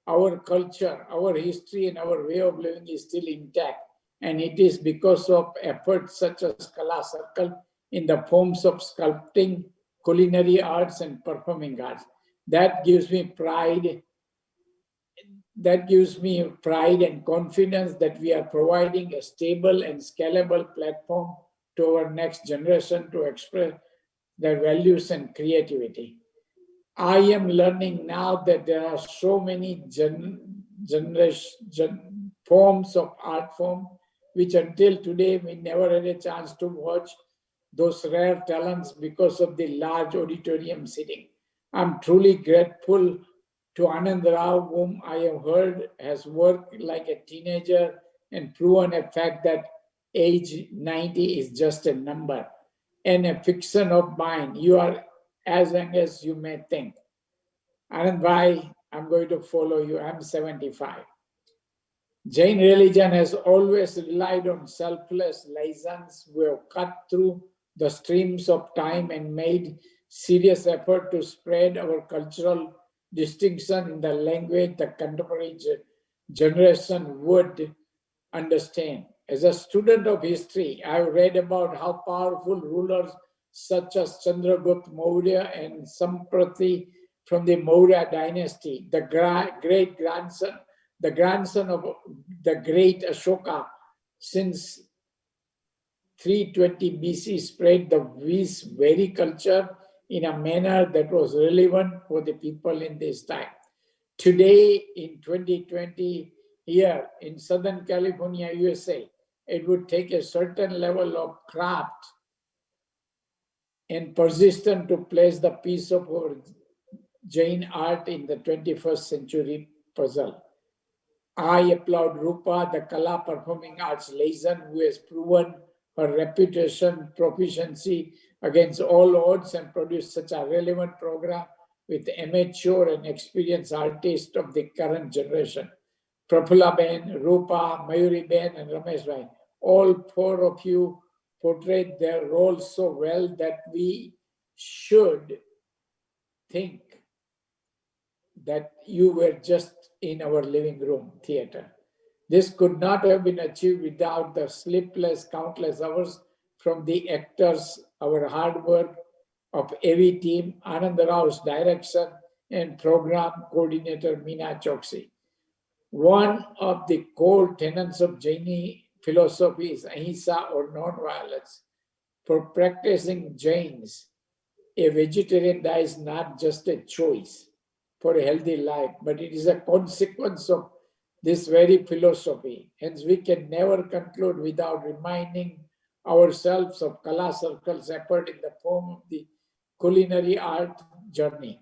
Our culture, our history, and our way of living is still intact. And it is because of efforts such as Kala Circle in the forms of sculpting, culinary arts, and performing arts. That gives me pride and confidence that we are providing a stable and scalable platform to our next generation to express their values and creativity. I am learning now that there are so many forms of art form, which until today we never had a chance to watch those rare talents because of the large auditorium seating. I'm truly grateful to Anand Rao, whom I have heard has worked like a teenager and proven a fact that age 90 is just a number and a fiction of mine. You are as young as you may think. Anand Bhai, I'm going to follow you. I'm 75. Jain religion has always relied on selfless liaisons who have cut through the streams of time and made serious effort to spread our cultural distinction in the language the contemporary generation would understand. As a student of history, I've read about how powerful rulers such as Chandragupta Maurya and Samprati from the Maurya dynasty, the grandson of the great Ashoka, since 320 BC, spread this very culture in a manner that was relevant for the people in this time. Today, in 2020, here in Southern California, USA, it would take a certain level of craft and persistence to place the piece of our Jain art in the 21st century puzzle. I applaud Rupa, the Kala Performing Arts liaison, who has proven her reputation, proficiency against all odds and produced such a relevant program with amateur and experienced artists of the current generation. Prafula Ben, Rupa, Mayuri Ben, and Ramesh Bhai, all four of you portrayed their roles so well that we should think that you were just in our living room theater. This could not have been achieved without the sleepless countless hours from the actors, our hard work of AV team, Anand Rao's direction, and program coordinator Meena Choksi. One of the core tenets of Jaini philosophy is ahimsa or non-violence. For practicing Jains, a vegetarian diet is not just a choice for a healthy life, but it is a consequence of this very philosophy. Hence, we can never conclude without reminding ourselves of Kala Circle's effort in the form of the culinary art journey.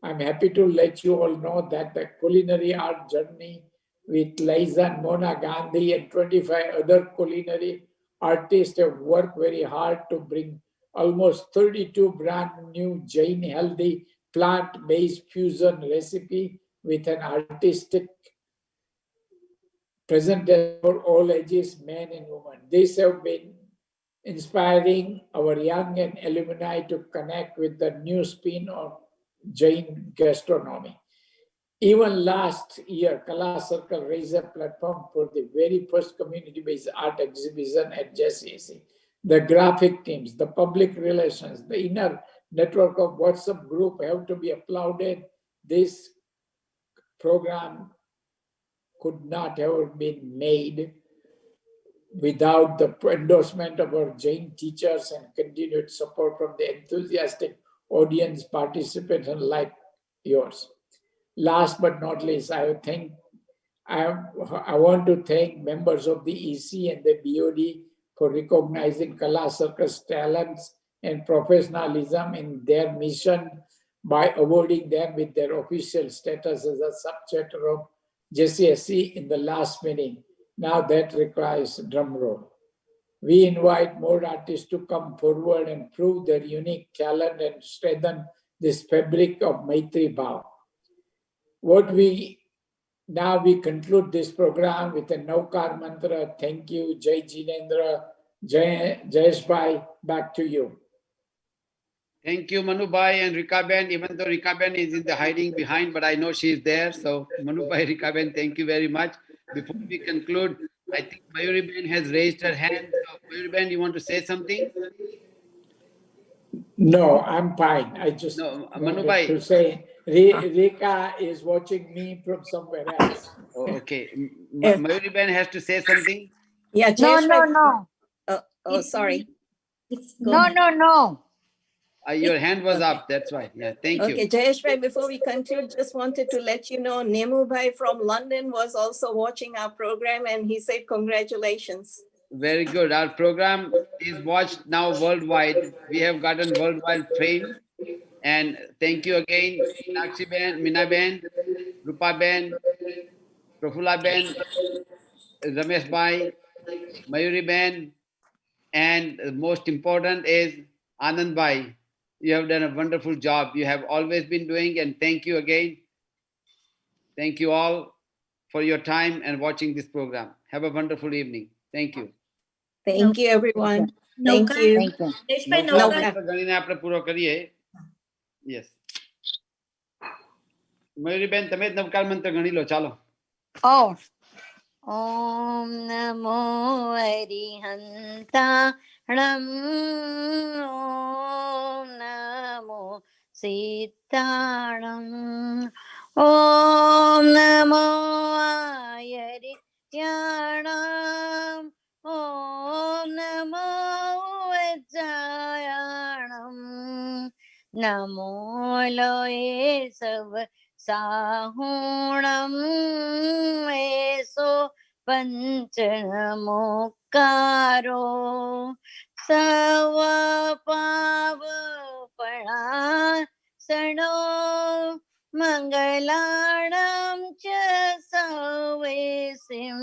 I'm happy to let you all know that the culinary art journey with Laizan, Mona Gandhi, and 25 other culinary artists have worked very hard to bring almost 32 brand new Jain healthy plant-based fusion recipe with an artistic presentation for all ages, men and women. These have been inspiring our young and alumni to connect with the new spin on Jain gastronomy. Even last year, Kala Circle raised a platform for the very first community-based art exhibition at JCAC. The graphic teams, the public relations, the inner network of WhatsApp group have to be applauded. This program could not have been made without the endorsement of our Jain teachers and continued support from the enthusiastic audience participants like yours. Last but not least, I want to thank members of the EC and the BOD for recognizing Kala Circle's talents and professionalism in their mission by awarding them with their official status as a subchapter of JCSC in the last meeting. Now that requires drum roll. We invite more artists to come forward and prove their unique talent and strengthen this fabric of Maitri Bhav. Now we conclude this program with a Naukar mantra. Thank you, Jai Jinendra, Jayesh Bhai, back to you. Thank you, Manu Bhai and Rika Ben, even though Rika Ben is in the hiding behind, but I know she is there. So Manu Bhai, Rika Ben, thank you very much. Before we conclude, I think Mayuri Ben has raised her hand. So Mayuri Ben, you want to say something? No, I'm fine. I just Manu Bhai. to say Rika is watching me from somewhere else. Oh, okay. Mayuri Ben has to say something. Yeah, Jayesh Bhai. No. Oh, sorry. No. Your hand was up. That's why. Yeah, thank you. Okay, Jayesh Bhai, before we conclude, just wanted to let you know, Nemu Bhai from London was also watching our program and he said congratulations. Very good. Our program is watched now worldwide. We have gotten worldwide fame. And thank you again, Sakshi Ben, Mina Ben, Rupa Ben, Prafula Ben, Ramesh Bhai, Mayuri Ben, and most important is Anand Bhai. You have done a wonderful job. You have always been doing, and thank you again. Thank you all for your time and watching this program. Have a wonderful evening. Thank you. Thank you, everyone. Thank નૌકા you. Nareshbhai નવકાર નૌકા મંત્ર ગણીને આપણે પૂરો કરીએ. Yes. મયુરીબેન તમે જ નવકાર મંત્ર ગણી લો, ચાલો. Oh. Om Namo Arihantanam. Om Namo Sitanam. Om Namo Ayariyanam. Om Namo Vajjayanam. Namo Loe Sav Sahunam Eso Panchamokaro Sava Pava Sano Mangalanam Cha Savesim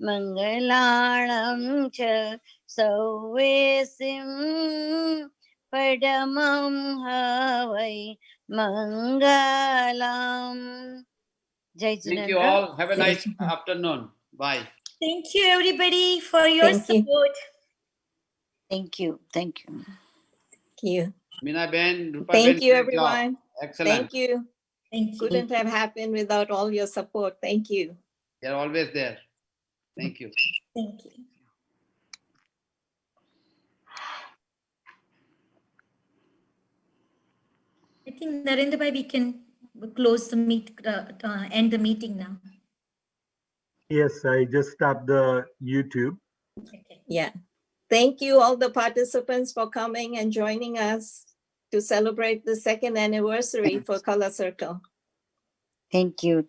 Mangalanam Cha Savesim Padamam Havai Mangalam. Jai Thank you Jinendra. all. Have a nice afternoon. Bye. Thank you everybody for your Thank you. support. Thank you. Thank you. Thank you. Mina Ben, Rupa Thank Ben, you, great job. everyone. Excellent. Thank you. Thank you. Couldn't have happened without all your support. Thank you. You're always there. Thank you. Thank you. I think Narendra bhai, we can close the end the meeting now. Yes, I just stopped the YouTube. Okay. Yeah. Thank you, all the participants, for coming and joining us to celebrate the second anniversary for Color Circle. Thank you.